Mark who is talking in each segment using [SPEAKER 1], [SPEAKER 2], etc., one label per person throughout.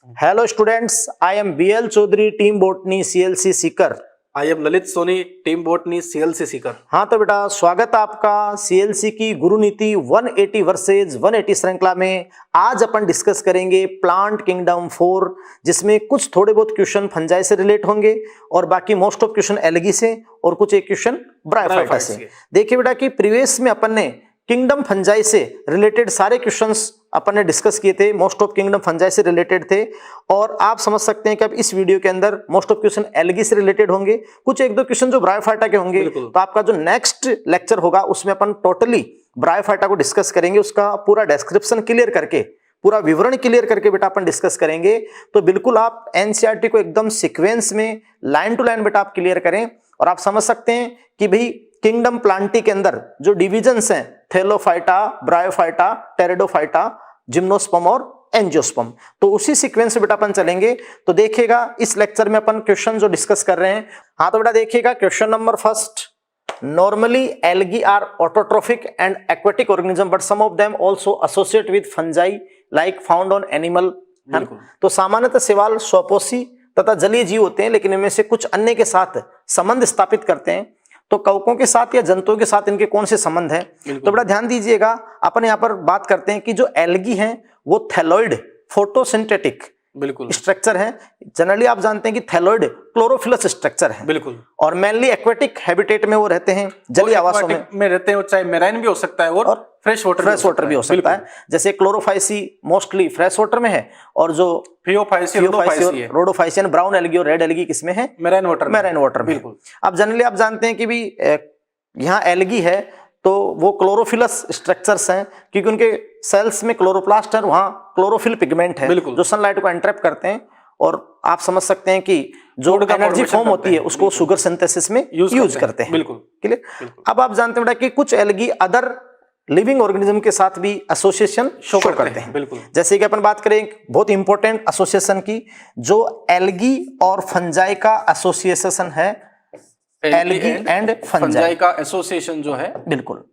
[SPEAKER 1] Hello students, I am BL Chaudhary, team botany CLC सीकर।
[SPEAKER 2] I am Lalit Soni, team botany CLC Sikar.
[SPEAKER 1] हाँ तो बेटा स्वागत है आपका CLC की गुरु नीति 180 वर्सेज 180 श्रृंखला में। आज अपन डिस्कस करेंगे प्लांट किंगडम 4, जिसमें कुछ थोड़े बहुत क्वेश्चन फंजाई से रिलेट होंगे और बाकी मोस्ट ऑफ क्वेश्चन एल्गी से और कुछ एक क्वेश्चन ब्रायोफाइटा से। देखिए बेटा कि प्रीवियस में अपन ने किंगडम फंजाई से रिलेटेड सारे क्वेश्चंस अपन ने डिस्कस किए थे, मोस्ट ऑफ किंगडम फंजाई से रिलेटेड थे। और आप समझ सकते हैं कि अब इस वीडियो के अंदर मोस्ट ऑफ क्वेश्चन एल्गी से रिलेटेड होंगे, कुछ एक दो क्वेश्चन जो ब्रायोफाइटा के होंगे। तो आपका जो नेक्स्ट लेक्चर होगा उसमें अपन टोटली ब्रायोफाइटा को डिस्कस करेंगे, उसका पूरा डिस्क्रिप्शन क्लियर करके, पूरा विवरण क्लियर करके बेटा अपन डिस्कस करेंगे। तो बिल्कुल आप एनसीईआरटी को एकदम सीक्वेंस में लाइन टू लाइन बेटा आप क्लियर करें। और आप समझ सकते हैं कि भाई किंगडम प्लांटी के अंदर जो डिविजन्स हैं, थैलोफाइटा, ब्रायोफाइटा, टेरिडोफाइटा, जिम्नोस्पर्म और एंजियोस्पर्म, तो उसी सीक्वेंस से बेटा अपन चलेंगे। तो देखिएगा इस लेक्चर में अपन क्वेश्चन जो डिस्कस कर रहे हैं। हाँ तो बेटा देखिएगा question number first, normally algae are autotrophic and aquatic organism but some of them also associate with fungi like found on animal. तो सामान्यतः शैवाल स्वपोषी तथा जलीय जीव होते हैं, लेकिन इनमें से कुछ अन्य के साथ संबंध स्थापित करते हैं। तो कवकों के साथ या जंतुओं के साथ इनके कौन से संबंध है? तो बड़ा ध्यान दीजिएगा, अपन यहाँ पर बात करते हैं कि जो एल्गी हैं वो थैलोइड फोटोसिंथेटिक
[SPEAKER 2] बिल्कुल
[SPEAKER 1] स्ट्रक्चर है। जनरली आप जानते हैं कि थैलोइड क्लोरोफिलस स्ट्रक्चर है
[SPEAKER 2] बिल्कुल,
[SPEAKER 1] और मेनली एक्वेटिक हैबिटेट में वो रहते हैं, जलीय आवासों में
[SPEAKER 2] रहते हैं। चाहे मेराइन भी हो सकता है और फ्रेश वाटर
[SPEAKER 1] भी हो सकता है। जैसे क्लोरोफाइसी मोस्टली फ्रेश वाटर में है और जो
[SPEAKER 2] फियोफाइसी
[SPEAKER 1] रोडोफाइसियन ब्राउन एल्गी और रेड एल्गी किसमें है?
[SPEAKER 2] मेराइन वाटर में।
[SPEAKER 1] बिल्कुल। अब जनरली आप जानते हैं कि भी यहाँ एल्गी है तो वो क्लोरोफिलस स्ट्रक्चर्स हैं, क्योंकि उनके सेल्स में क्लोरोप्लास्ट है, वहाँ क्लोरोफिल पिगमेंट है जो सनलाइट को एंट्रैप करते हैं। और आप समझ सकते हैं कि जो एनर्जी फॉर्म होती है उसको शुगर सिंथेसिस में यूज करते हैं।
[SPEAKER 2] बिल्कुल
[SPEAKER 1] क्लियर। अब आप जानते हैं कि कुछ एल्गी अदर लिविंग ऑर्गेनिज्म के साथ भी एसोसिएशन शो करते हैं।
[SPEAKER 2] बिल्कुल।
[SPEAKER 1] जैसे कि अपन बात करें बहुत इंपॉर्टेंट एसोसिएशन की, जो एल्गी और फंजाई का एसोसिएशन है, एल्गी एंड फंजाई का
[SPEAKER 2] एसोसिएशन जो है,
[SPEAKER 1] बिल्कुल,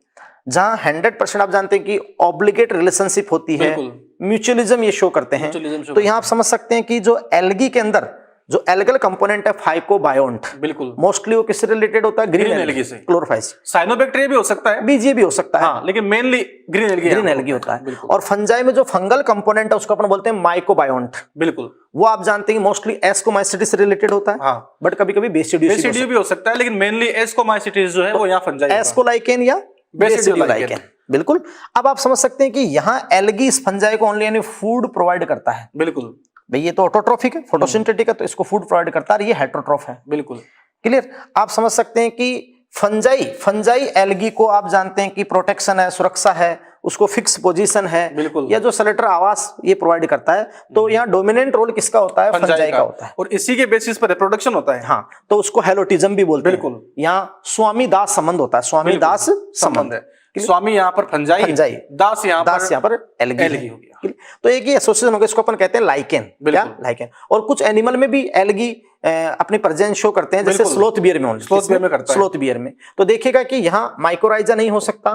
[SPEAKER 1] जहां 100% आप जानते हैं कि ऑब्लिगेट रिलेशनशिप होती है, म्यूचुअलिज्म ये शो करते हैं। तो यहां आप समझ सकते हैं कि जो एल्गी के अंदर जो एल्गल कंपोनेंट है फाइकोबायोन्ट,
[SPEAKER 2] बिल्कुल,
[SPEAKER 1] मोस्टली वो किससे रिलेटेड होता है? ग्रीन एल्गी से। क्लोरोफाइस,
[SPEAKER 2] साइनोबैक्टीरिया भी हो सकता है,
[SPEAKER 1] बीजीए भी हो सकता है,
[SPEAKER 2] हाँ, लेकिन मेनली ग्रीन एल्गी होता है।
[SPEAKER 1] और फंजाई में जो फंगल कंपोनेंट है उसको अपन बोलते हैं माइकोबायोन्ट।
[SPEAKER 2] बिल्कुल,
[SPEAKER 1] वो आप जानते हैं मोस्टली एस्कोमाइसिटी से रिलेटेड होता है,
[SPEAKER 2] हाँ,
[SPEAKER 1] बट कभी कभी बेसिडियो
[SPEAKER 2] भी हो सकता है, लेकिन मेनली एस्कोमाइसिटी जो है वो यहाँ फंजाई,
[SPEAKER 1] एस्कोलाइकेन या बेसिडियोलाइकेन। बिल्कुल। अब आप समझ सकते हैं कि यहाँ एल्गी इस फंजाई को ओनली यानी फूड प्रोवाइड करता है।
[SPEAKER 2] बिल्कुल
[SPEAKER 1] भाई ये तो ऑटोट्रोफिक है, फोटोसिंथेटिक है, तो इसको फूड प्रोवाइड करता है, ये हेटेरोट्रोफ है।
[SPEAKER 2] बिल्कुल
[SPEAKER 1] क्लियर। आप समझ सकते हैं कि फंजाई एल्गी को आप जानते हैं कि प्रोटेक्शन है, सुरक्षा है, उसको फिक्स पोजीशन है, या जो सेलेटर आवास ये प्रोवाइड करता है। तो यहाँ डोमिनेंट रोल किसका होता है? फंजाई का होता है,
[SPEAKER 2] और इसी के बेसिस पर रिप्रोडक्शन होता है।
[SPEAKER 1] हाँ, तो उसको हेलोटिज्म भी बोलते हैं। बिल्कुल। यहाँ स्वामी दास संबंध होता है, स्वामी दास संबंध है।
[SPEAKER 2] स्वामी यहाँ पर फंजाई, दास यहाँ पर एल्गी हो गया।
[SPEAKER 1] तो एक ही एसोसिएशन होगा, इसको अपन कहते हैं लाइकेन। क्या? लाइकेन। और कुछ एनिमल में भी एल्गी अपनी प्रेजेंस शो करते हैं, जैसे स्लोथ बियर में स्लोथ बियर में। तो देखिएगा कि यहाँ माइकोराइजा नहीं हो सकता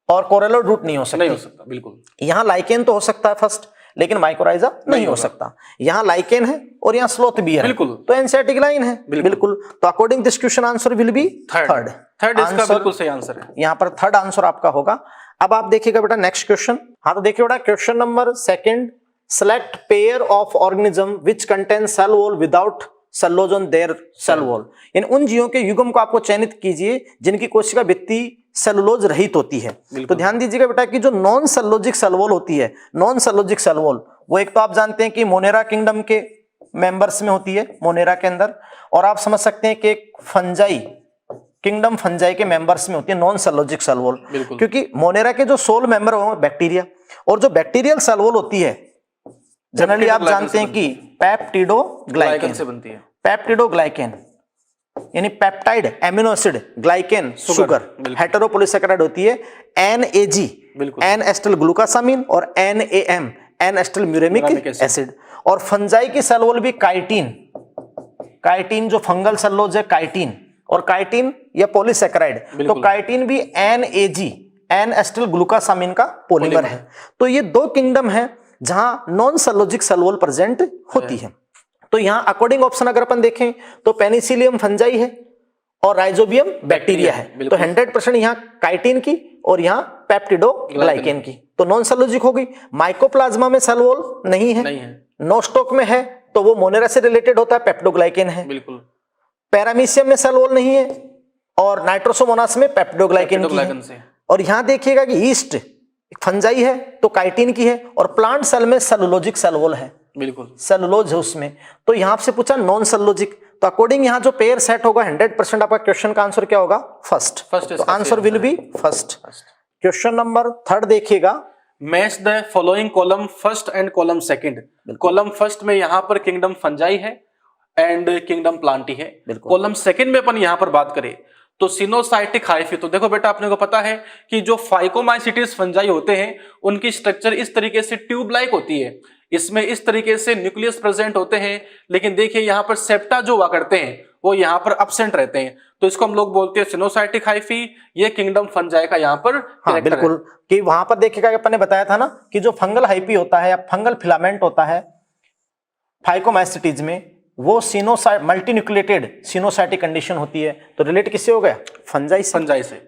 [SPEAKER 1] और कोरेलोड रूट नहीं हो सकता। बिल्कुल। यहाँ लाइकेन तो हो सकता है फर्स्ट, लेकिन माइकोराइजा नहीं हो सकता। यहाँ लाइकेन है और यहाँ स्लोथ बियर है, तो एनसीईआरटी की लाइन है। बिल्कुल। तो according this question answer will be third
[SPEAKER 2] इसका बिल्कुल सही आंसर है।
[SPEAKER 1] यहाँ पर थर्ड आंसर आपका होगा। अब आप देखिएगा बेटा नेक्स्ट क्वेश्चन। हाँ तो देखिए बेटा question number second, select pair of organism which contain cell wall without cellulose on their cell wall. इन उन जीवों के युग्म को आपको चयनित कीजिए जिनकी कोशिका भित्ति सेलुलोज रहित होती है। तो ध्यान दीजिएगा बेटा कि जो नॉन सेलुलोजिक सेल वॉल होती है, नॉन सेलुलोजिक सेल वॉल, वो एक तो आप जानते हैं कि मोनेरा किंगडम के मेंबर्स में होती है, मोनेरा के अंदर। और आप समझ सकते हैं कि एक फंजाई किंगडम फंजाई के मेंबर्स में होती है नॉन सेलुलोजिक सेल वॉल, क्योंकि मोनेरा के जो सोल मेंबर हो बैक्टीरिया, और जो बैक्टीरियल सेल वॉल होती है जनरली आप जानते हैं कि पेप्टिडोग्लाइकेन से बनती है। पेप्टिडोग्लाइकेन यानी peptide amino acid, glycan sugar, heteropolysaccharide होती है NAG एन एस्टिल ग्लूकासामिन और NAM N acetyl muramic acid. और फंजाई की सेल वॉल भी काइटिन जो फंगल सेलुलोज है काइटिन, और काइटिन या पॉलीसैकेराइड, तो काइटिन भी NAG एन एस्टिल ग्लूकासामिन का पॉलीमर है। तो ये दो किंगडम है जहां non cellulosic cell wall present होती है। तो यहाँ अकॉर्डिंग ऑप्शन अगर अपन देखें तो पेनिसिलियम फंजाई है और राइजोबियम बैक्टीरिया है। तो 100% यहाँ काइटिन की और यहाँ पेप्टिडोग्लाइकेन की, तो नॉन सेलुलोजिक होगी। माइकोप्लाज्मा में सेल वॉल नहीं है, नोस्टॉक में है तो वो मोनेरा से रिलेटेड होता है, पेप्टिडोग्लाइकेन है। बिल्कुल। पैरामीशियम में सेल वॉल नहीं है और नाइट्रोसोमोनास में पेप्टिडोग्लाइकेन की है। और यहाँ देखिएगा कि ईस्ट फंजाई है तो काइटिन की है और प्लांट सेल में सेलुलोजिक सेल वॉल है। बिल्कुल, सेलुलोज है उसमें। तो यहाँ से पूछा नॉन सेलुलोजिक, तो अकॉर्डिंग यहाँ जो पेयर सेट होगा 100% आपका क्वेश्चन का आंसर क्या होगा? फर्स्ट। तो answer will be first. Question number 3 देखिएगा,
[SPEAKER 2] match the following column first and column second. Column first में यहाँ पर किंगडम फंजाई है एंड किंगडम प्लांटी है। कॉलम सेकंड में अपन यहाँ पर बात करें तो सिनोसाइटिक हाइफी। तो देखो बेटा, अपने को पता है कि जो फाइकोमाइसिटिस फंजाई होते हैं उनकी स्ट्रक्चर इस तरीके से ट्यूब लाइक होती है, इसमें इस तरीके से न्यूक्लियस प्रेजेंट होते हैं, लेकिन देखिए यहाँ पर सेप्टा जो हुआ करते हैं वो यहाँ पर एब्सेंट रहते हैं, तो इसको हम लोग बोलते हैं सिनोसाइटिक हाइफी। ये किंगडम फंजाई का यहाँ पर
[SPEAKER 1] बिल्कुल कि वहां पर देखिएगा अपन ने बताया था ना कि जो फंगल हाइपी होता है या फंगल फिलामेंट होता है फाइकोमाइसिटीज में, वो सिनोसाइट मल्टीन्यूक्लिएटेड सिनोसाइटिक कंडीशन होती है। तो रिलेट किससे हो गया? फंजाई से।
[SPEAKER 2] फंजाई से।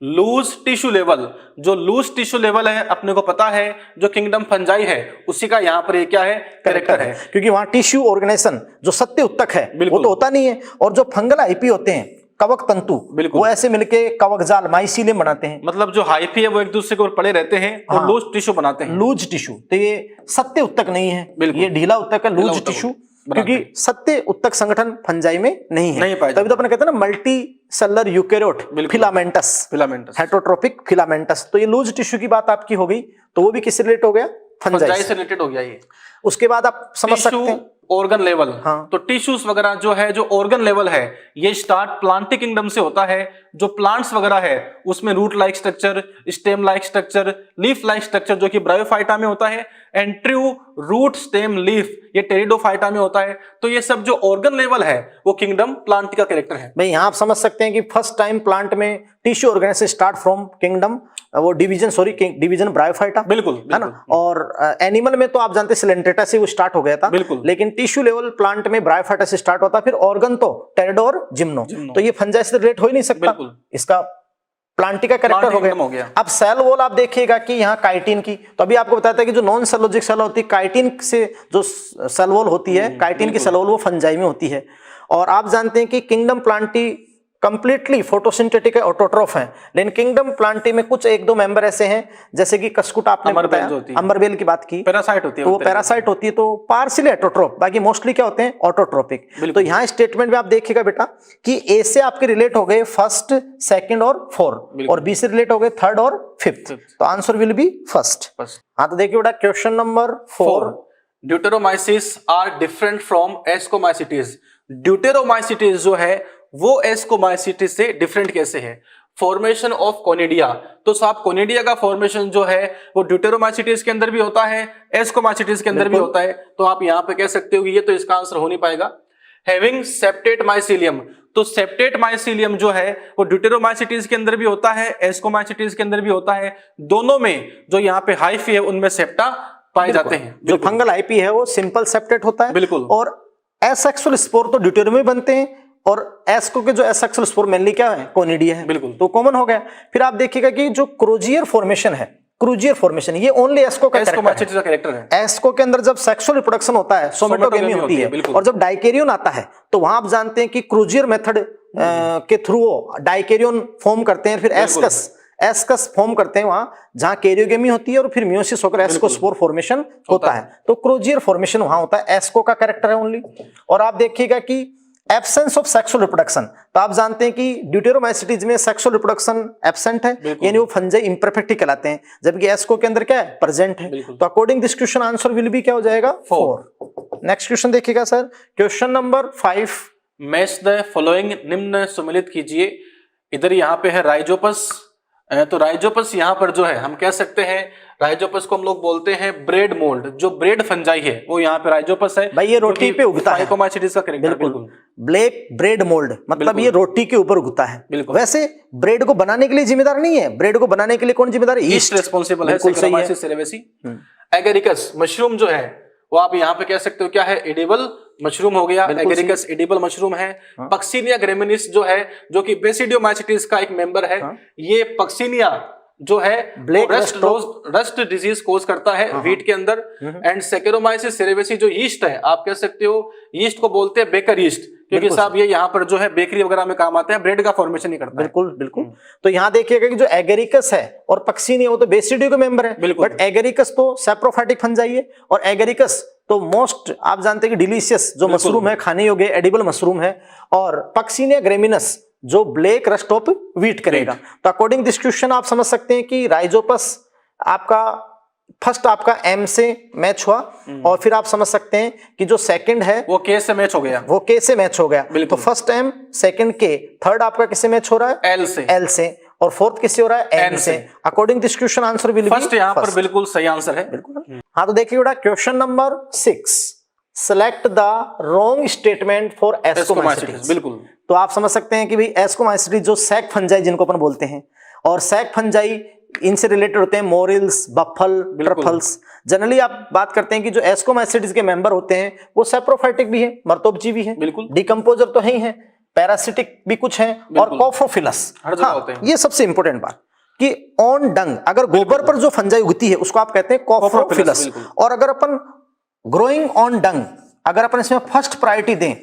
[SPEAKER 2] लूज टिश्यू लेवल, जो लूज टिश्यू लेवल है अपने को पता है जो किंगडम फंजाई है उसी का यहाँ पर ये क्या है? कैरेक्टर है,
[SPEAKER 1] क्योंकि वहां टिश्यू ऑर्गेनाइजेशन जो सत्य उत्तक है वो तो होता नहीं है, और जो फंगल हाइपी होते हैं कवक तंतु वो ऐसे मिलके कवक जाल माइसीलियम बनाते हैं।
[SPEAKER 2] मतलब जो हाइफी है वो एक दूसरे के ऊपर पड़े रहते हैं और लूज टिश्यू बनाते हैं।
[SPEAKER 1] लूज टिश्यू, तो ये सत्य उत्तक नहीं है, ये ढीला उत्तक है, लूज टिश्यू, क्योंकि सत्य उत्तक संगठन फंजाई में नहीं है। तभी तो अपन कहते हैं ना multi cellular eukaryote filamentous, heterotrophic filamentous. तो ये लूज टिश्यू की बात आपकी हो गई, तो वो भी किससे रिलेट हो गया? फंजाई से रिलेटेड हो गया ये। उसके बाद आप समझ सकते हैं
[SPEAKER 2] ऑर्गन लेवल। हाँ। तो टिश्यूज वगैरह जो है, जो ऑर्गन लेवल है, ये स्टार्ट प्लांटिक किंगडम से होता है। जो प्लांट्स वगैरह है उसमें root like structure, stem like structure, leaf like structure जो कि ब्रायोफाइटा में होता है, and true root stem leaf ये टेरिडोफाइटा में होता है। तो ये सब जो ऑर्गन लेवल है वो किंगडम प्लांट का कैरेक्टर है।
[SPEAKER 1] भाई यहाँ आप समझ सकते हैं कि फर्स्ट टाइम प्लांट में tissue organisation start from kingdom, वो डिवीजन ब्रायोफाइटा, बिल्कुल है ना। और एनिमल में तो आप जानते हैं सिलेंट्रेटा से वो स्टार्ट हो गया था, बिल्कुल। लेकिन टिश्यू लेवल प्लांट में ब्रायोफाइटा से स्टार्ट होता, फिर ऑर्गन तो टेरिडो और जिम्नो। तो ये फंजाई से रिलेट हो ही नहीं सकता, इसका प्लांटी का कैरेक्टर हो गया। अब सेल वॉल आप देखिएगा कि यहाँ काइटिन की, तो अभी आपको बताया था कि जो नॉन सेलुलोजिक सेल होती है काइटिन से जो सेल वॉल होती है, काइटिन की सेल वॉल वो फंजाई में होती है। और आप जानते हैं कि किंगडम प्लांटी कंप्लीटली फोटोसिंथेटिक है, ऑटोट्रोफ है, लेकिन किंगडम प्लांटी में कुछ एक दो मेंबर ऐसे हैं जैसे कि कस्कुट आपने बताया, अमरबेल की बात की, पैरासाइट होती है, तो वो पैरासाइट होती है, तो पार्शियली ऑटोट्रोफ, बाकी मोस्टली क्या होते हैं? ऑटोट्रोपिक। तो यहाँ स्टेटमेंट में आप देखिएगा बेटा कि ए से आपके रिलेट हो गए फर्स्ट, सेकंड और फोर्थ, और बी से रिलेट हो गए थर्ड और फिफ्थ। तो आंसर विल बी फर्स्ट। हाँ, तो देखिए बेटा question number 4,
[SPEAKER 2] deuteromycetes are different from ascomycetes. Deuteromycetes जो है वो एस्कोमाइसिटिस से डिफरेंट कैसे है? Formation of conidia. तो साहब कोनिडिया का फॉर्मेशन जो है वो ड्यूटेरोमाइसिटिस के अंदर भी होता है, एस्कोमाइसिटिस के अंदर भी होता है। तो आप यहाँ पे कह सकते हो कि ये तो इसका आंसर हो नहीं पाएगा। हैविंग सेप्टेट माइसीलियम, तो सेप्टेट माइसीलियम जो है वो ड्यूटेरोमाइसिटिस के अंदर भी होता है, एस्कोमाइसिटिस के अंदर भी होता है। दोनों में जो यहाँ पे हाइफी है उनमें सेप्टा पाए जाते हैं।
[SPEAKER 1] जो फंगल हाइफी है वो सिंपल सेप्टेट होता है, बिल्कुल। और एसेक्सुअल स्पोर तो ड्यूटेरो में बनते हैं, और एस्को के जो एसेक्सुअल स्पोर मेनली क्या है? कोनिडिया है, बिल्कुल। तो कॉमन हो गया। फिर आप देखिएगा कि जो क्रूजियर फॉर्मेशन है, क्रूजियर फॉर्मेशन ये ओनली एस्को का कैरेक्टर है। एस्को के अंदर जब सेक्सुअल रिप्रोडक्शन होता है सोमेटोगेमी होती है, और जब डाइकेरियन आता है तो वहां आप जानते हैं कि क्रूजियर मेथड के थ्रू डाइकेरियन फॉर्म करते हैं, फिर एस्कस फॉर्म करते हैं वहां जहां कैरियोगेमी होती है, और फिर मियोसिस होकर एस्कोस्पोर फॉर्मेशन होता है। तो क्रूजियर फॉर्मेशन वहां होता है, एस्को का कैरेक्टर है ओनली। और आप देखिएगा कि एब्सेंस ऑफ सेक्सुअल रिप्रोडक्शन, तो आप जानते हैं कि ड्यूटेरोमाइसिटीज में सेक्सुअल रिप्रोडक्शन एब्सेंट है, यानी वो फंजाई इम्परफेक्ट कहलाते हैं, जबकि एस्को के अंदर क्या है? प्रेजेंट है। तो according this question answer will B क्या हो जाएगा? 4। नेक्स्ट क्वेश्चन देखिएगा sir, question number 5,
[SPEAKER 2] match the following, निम्न सम्मिलित कीजिए। इधर यहाँ पे है राइजोपस, तो राइजोपस यहाँ पर जो है हम कह सकते हैं राइजोपस को हम लोग बोलते हैं ब्रेड मोल्ड। जो ब्रेड फंजाई है वो यहाँ पे राइजोपस है।
[SPEAKER 1] भाई ये रोटी पे उगता है,
[SPEAKER 2] फाइकोमाइसिटिस का कैरेक्टर, बिल्कुल।
[SPEAKER 1] ब्लैक ब्रेड मोल्ड मतलब ये रोटी के ऊपर उगता है, बिल्कुल। वैसे ब्रेड को बनाने के लिए जिम्मेदार नहीं है, ब्रेड को बनाने के लिए कौन जिम्मेदार है?
[SPEAKER 2] ईस्ट रिस्पांसिबल है, एगेरिकस मशरूम जो है वो आप यहाँ पे कह सकते हो क्या है, एडिबल मशरूम हो गया,
[SPEAKER 1] बिल्कुल
[SPEAKER 2] एगेरिकस एडिबल मशरूम है। पक्सिनिया ग्रेमिनिस जो है, जो कि बेसिडियोमाइसीटीज का एक मेंबर है, ये पक्सिनिया जो है
[SPEAKER 1] ब्लैक
[SPEAKER 2] रस्ट डिजीज कोज करता है व्हीट के अंदर। एंड सेकेरोमाइसिस सेरेवेसी जो यीस्ट है, आप कह सकते हो यीस्ट को बोलते हैं बेकर यीस्ट, क्योंकि साहब ये यहाँ पर जो है बेकरी वगैरह में काम आते हैं, ब्रेड का फॉर्मेशन नहीं करता।
[SPEAKER 1] बिल्कुल बिल्कुल। तो यहाँ देखिएगा कि जो एगेरिकस है और पक्सिनिया वो तो बेसिडियो के मेंबर है, बट एगेरिकस तो सैप्रोफाइटिक फंजाई है, और एगेरिकस तो मोस्ट आप जानते हैं कि डिलीशियस जो मशरूम है, खाने योग्य एडिबल मशरूम है, और पक्सिनिया ग्रेमिनस जो ब्लैक रस्ट ऑफ व्हीट करेगा। तो अकॉर्डिंग दिस क्वेश्चन आप समझ सकते हैं कि राइजोपस आपका फर्स्ट आपका एम से मैच हुआ, और फिर आप समझ सकते हैं कि जो सेकंड है
[SPEAKER 2] वो के से मैच हो गया,
[SPEAKER 1] वो के से मैच हो गया। तो फर्स्ट एम, सेकंड के, थर्ड आपका किससे मैच हो रहा है, एल से, और फोर्थ किससे हो रहा है, एन से। According this question answer will be
[SPEAKER 2] first. यहाँ पर बिल्कुल सही आंसर है,
[SPEAKER 1] बिल्कुल। हाँ, तो देखिए बेटा question number 6, select the wrong statement for ascomycetes.
[SPEAKER 2] बिल्कुल।
[SPEAKER 1] तो आप समझ सकते हैं कि भाई एस्कोमाइसीटीज जो सैक फंजाई जिनको अपन बोलते हैं, और सैक फंजाई इनसे रिलेटेड होते हैं मोरिल्स, बफल, ट्रफल्स। जनरली आप बात करते हैं कि जो एस्कोमाइसीटीज के मेंबर होते हैं वो सैप्रोफाइटिक भी है, मर्तोपजीवी है,
[SPEAKER 2] बिल्कुल,
[SPEAKER 1] डिकम्पोजर तो है ही है, पैरासिटिक भी कुछ है, और कॉफ्रोफिलस
[SPEAKER 2] हर जगह होते हैं।
[SPEAKER 1] ये सबसे इंपॉर्टेंट बात कि ऑन डंग, अगर गोबर पर जो फंजाई उगती है उसको आप कहते हैं कॉफ्रोफिलस। और अगर अपन ग्रोइंग ऑन डंग, अगर अपन इसमें फर्स्ट प्रायोरिटी दें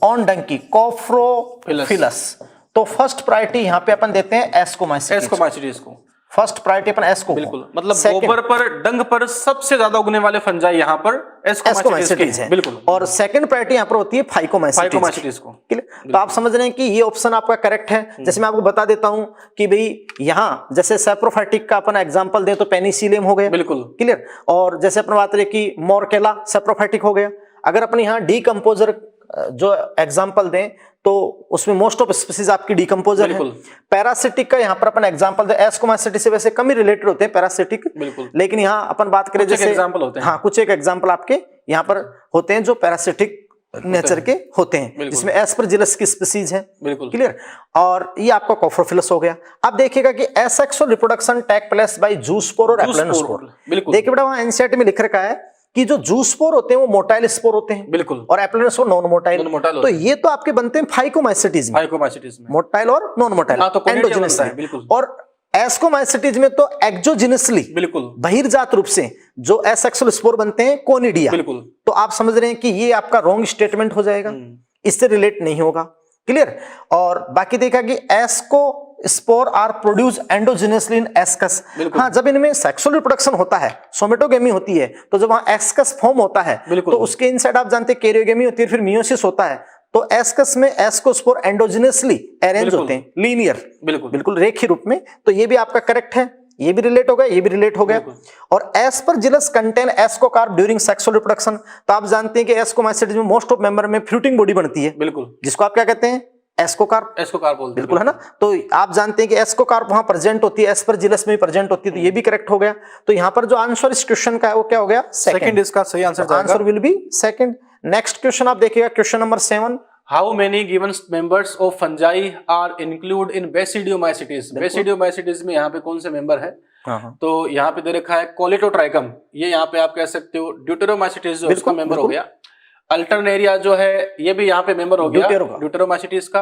[SPEAKER 1] ऑन डंग की, कॉफ्रोफिलस, तो फर्स्ट प्रायोरिटी यहां पे अपन देते हैं एस्कोमाइसीटीज को। फर्स्ट प्रायोरिटी अपन एस्को,
[SPEAKER 2] बिल्कुल, मतलब गोबर पर, डंग पर सबसे ज्यादा उगने वाले फंजाई यहाँ पर एस्कोमाइसीटीज है, बिल्कुल।
[SPEAKER 1] और सेकंड प्रायोरिटी यहाँ पर होती है फाइकोमाइसीटीज को। तो आप समझ रहे हैं कि ये ऑप्शन आपका करेक्ट है। जैसे मैं आपको बता देता हूं कि भाई यहाँ जैसे सैप्रोफाइटिक का अपन एग्जांपल दें तो पेनिसिलियम हो गया, बिल्कुल क्लियर। और जैसे अपन बात रहे कि मोरकेला सैप्रोफाइटिक हो गया। अगर अपन यहाँ डीकम्पोजर जो एग्जांपल दें तो उसमें मोस्ट ऑफ स्पीसीज आपकी डीकम्पोजर है। पैरासिटिक का यहाँ पर अपन एग्जांपल दे, एस्कोमाइसीटीज से वैसे कम ही रिलेटेड होते हैं पैरासिटिक, लेकिन यहाँ अपन बात करें जैसे एग्जांपल होते हैं, हाँ कुछ एक एग्जांपल आपके यहाँ पर होते हैं जो पैरासिटिक नेचर के होते हैं, जिसमें एस्परजिलस की स्पीसीज है, क्लियर। और ये आपका कॉफ्रोफिलस हो गया। अब देखिएगा कि asexual reproduction take place by zoospore और एप्लेनोस्पोर। देखिए बेटा वहां एनसीईआरटी में लिख रखा है कि जो जूस्पोर होते हैं वो मोटाइल स्पोर होते हैं, बिल्कुल, और एप्लेनोस्पोर नॉन मोटाइल। तो ये तो आपके बनते हैं फाइकोमाइसीटीज में, मोटाइल और नॉन मोटाइल, एंडोजिनस है। और एस्कोमाइसीटीज में तो एक्सोजिनसली, बिल्कुल, बहिर्जात रूप से जो एसेक्सुअल स्पोर बनते हैं कोनिडिया, बिल्कुल। तो आप समझ रहे हैं कि ये आपका रॉन्ग स्टेटमेंट हो जाएगा, इससे रिलेट नहीं होगा, क्लियर। और बाकी देखा कि ascospore are produce endogenously in ascus. हाँ, जब इनमें सेक्सुअल रिप्रोडक्शन होता है, सोमेटोगेमी होती है, तो जब वहां एस्कस फॉर्म होता है तो उसके इनसाइड आप जानते हैं कैरियोगेमी होती है, फिर मियोसिस होता है। तो एस्कस में एस्कोस्पोर एंडोजिनसली अरेंज होते हैं, लीनियर, बिल्कुल रेखीय रूप में। तो ये भी आपका करेक्ट है, ये भी रिलेट हो गया, ये भी रिलेट हो गया। और Aspergillus contain ascocarp during sexual reproduction. तो आप जानते हैं कि एस्कोमाइसीटीज में मोस्ट ऑफ मेंबर में फ्रूटिंग बॉडी बनती है, बिल्कुल, जिसको आप क्या कहते हैं, एस्कोकार्प बोलते हैं, बिल्कुल, है ना। तो आप जानते हैं कि एस्कोकार्प वहां प्रेजेंट होती है, एस्परजिलस में भी प्रेजेंट होती है, तो ये भी करेक्ट हो गया। तो यहाँ पर जो आंसर इस क्वेश्चन का है वो क्या हो गया, सेकंड। इसका सही answer will be second. Next question आप देखिएगा, question number 7,
[SPEAKER 2] how many given members of fungi are include in basidiomycetes. Basidiomycetes में यहाँ पे कौन से मेंबर है, तो यहाँ पे दे रखा है कोलेटोट्राइकम, ये यहाँ पे आप कह सकते हो ड्यूटेरोमाइसीटीज जो इसका मेंबर हो गया। अल्टरनेरिया जो है ये भी यहाँ पे मेंबर हो गया ड्यूटेरोमाइसीटीज का।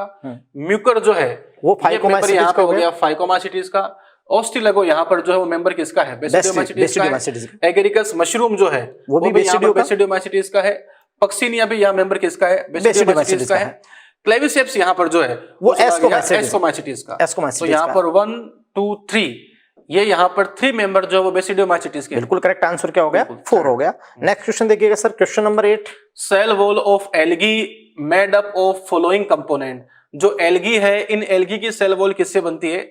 [SPEAKER 2] म्यूकर जो है वो यहाँ पे हो गया फाइकोमाइसीटीज का। ऑस्ट्रिलगो यहाँ पर जो है वो मेंबर किसका है, बेसिडियोमाइसीटीज का है। एगेरिकस मशरूम जो है वो भी बेसिडियोमाइसीटीज का है। पक्सिनिया भी यहाँ मेंबर किसका है, बेसिडियोमाइसीटीज का है। क्लेविसेप्स यहाँ पर जो है वो एस्कोमाइसीटीज का। तो यहाँ पर 1 2 3 ये यहाँ पर 3 मेंबर जो है वो बेसिडियोमाइसीटीज के। बिल्कुल करेक्ट आंसर क्या हो गया, 4 हो गया। नेक्स्ट क्वेश्चन देखिएगा sir, question number 8, cell wall of algae made up of following component. जो एल्गी है, इन एल्गी की सेल वॉल किससे बनती है,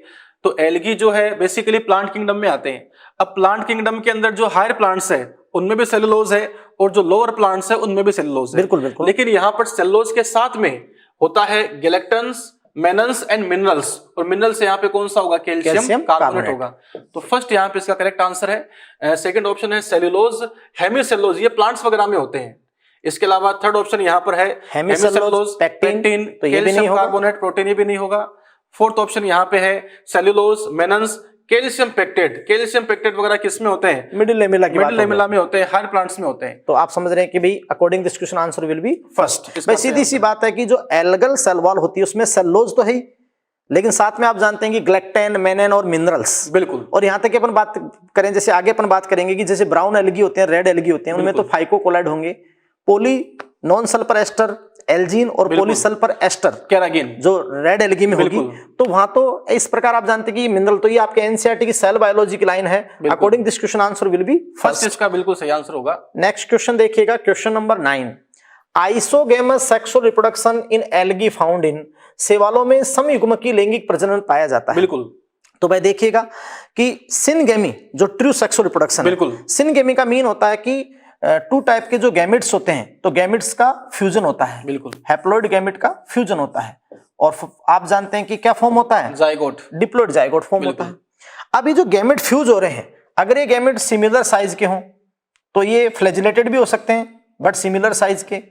[SPEAKER 2] तो एल्गी जो है बेसिकली प्लांट किंगडम में आते हैं। अब प्लांट किंगडम के अंदर जो हायर प्लांट्स है उनमें भी सेलुलोज है, और जो लोअर प्लांट्स है उनमें भी सेलुलोज है, बिल्कुल बिल्कुल। लेकिन यहाँ पर सेलुलोज के साथ में होता है गैलेक्टन्स, मेनल्स एंड मिनरल्स, और मिनरल्स यहाँ पे कौन सा होगा, कैल्शियम कार्बोनेट होगा। तो फर्स्ट यहाँ पे इसका करेक्ट आंसर है सेकंड ऑप्शन है सेल्यूलोज, हेमिसेलुलोज, ये प्लांट्स वगैरह में होते हैं। इसके अलावा थर्ड ऑप्शन यहाँ पर है hemicellulose, pectin, calcium carbonate, protein, ये भी नहीं होगा। फोर्थ ऑप्शन यहाँ पे है सेल्यूलोज, मेनन्स, कैल्शियम पेक्टेट वगैरह किस में होते हैं?
[SPEAKER 1] मिडिल लेमिला की बात
[SPEAKER 2] मिडिल लेमिला में होते हैं, हर प्लांट्स में होते हैं।
[SPEAKER 1] तो आप समझ रहे हैं कि भाई according this question answer will be
[SPEAKER 2] first.
[SPEAKER 1] भाई सीधी सी बात है कि जो एल्गल सेल वॉल होती है उसमें सेलुलोज तो है ही, लेकिन साथ में आप जानते हैं कि ग्लैक्टेन, मेनेन और मिनरल्स।
[SPEAKER 2] बिल्कुल।
[SPEAKER 1] और यहाँ तक कि अपन बात करें, जैसे आगे अपन बात करेंगे कि जैसे ब्राउन एल्गी होते हैं, रेड एल्गी होते हैं, उनमें तो फाइकोकोलाइड होंगे, poly non sulphur ester Elgin और पॉलीसल्फर एस्टर
[SPEAKER 2] कैरागिन
[SPEAKER 1] जो रेड एल्गी में होगी। तो वहां तो इस प्रकार आप जानते हैं कि मिनरल, तो ये आपके एनसीईआरटी की सेल बायोलॉजी की लाइन है। According this question answer will be
[SPEAKER 2] first, इसका बिल्कुल सही आंसर होगा।
[SPEAKER 1] नेक्स्ट क्वेश्चन देखिएगा, question number 9। Isogamous sexual reproduction in algae found in, सेवालों में समयुग्मकीय लैंगिक प्रजनन पाया जाता है।
[SPEAKER 2] बिल्कुल।
[SPEAKER 1] तो भाई देखिएगा कि सिनगेमी जो ट्रू सेक्सुअल रिप्रोडक्शन है,
[SPEAKER 2] बिल्कुल।
[SPEAKER 1] सिनगेमी का मीन होता है कि टू टाइप के जो गैमेट्स होते हैं, तो गैमेट्स का फ्यूजन होता है।
[SPEAKER 2] बिल्कुल।
[SPEAKER 1] हैप्लॉइड गैमेट का फ्यूजन होता है, और आप जानते हैं कि क्या फॉर्म होता है?
[SPEAKER 2] जाइगोट।
[SPEAKER 1] डिप्लॉइड जाइगोट फॉर्म होता है। अभी जो गैमेट फ्यूज हो रहे हैं, अगर ये गैमेट सिमिलर साइज के हों तो ये फ्लैजिलेटेड भी हो सकते हैं, बट सिमिलर साइज के,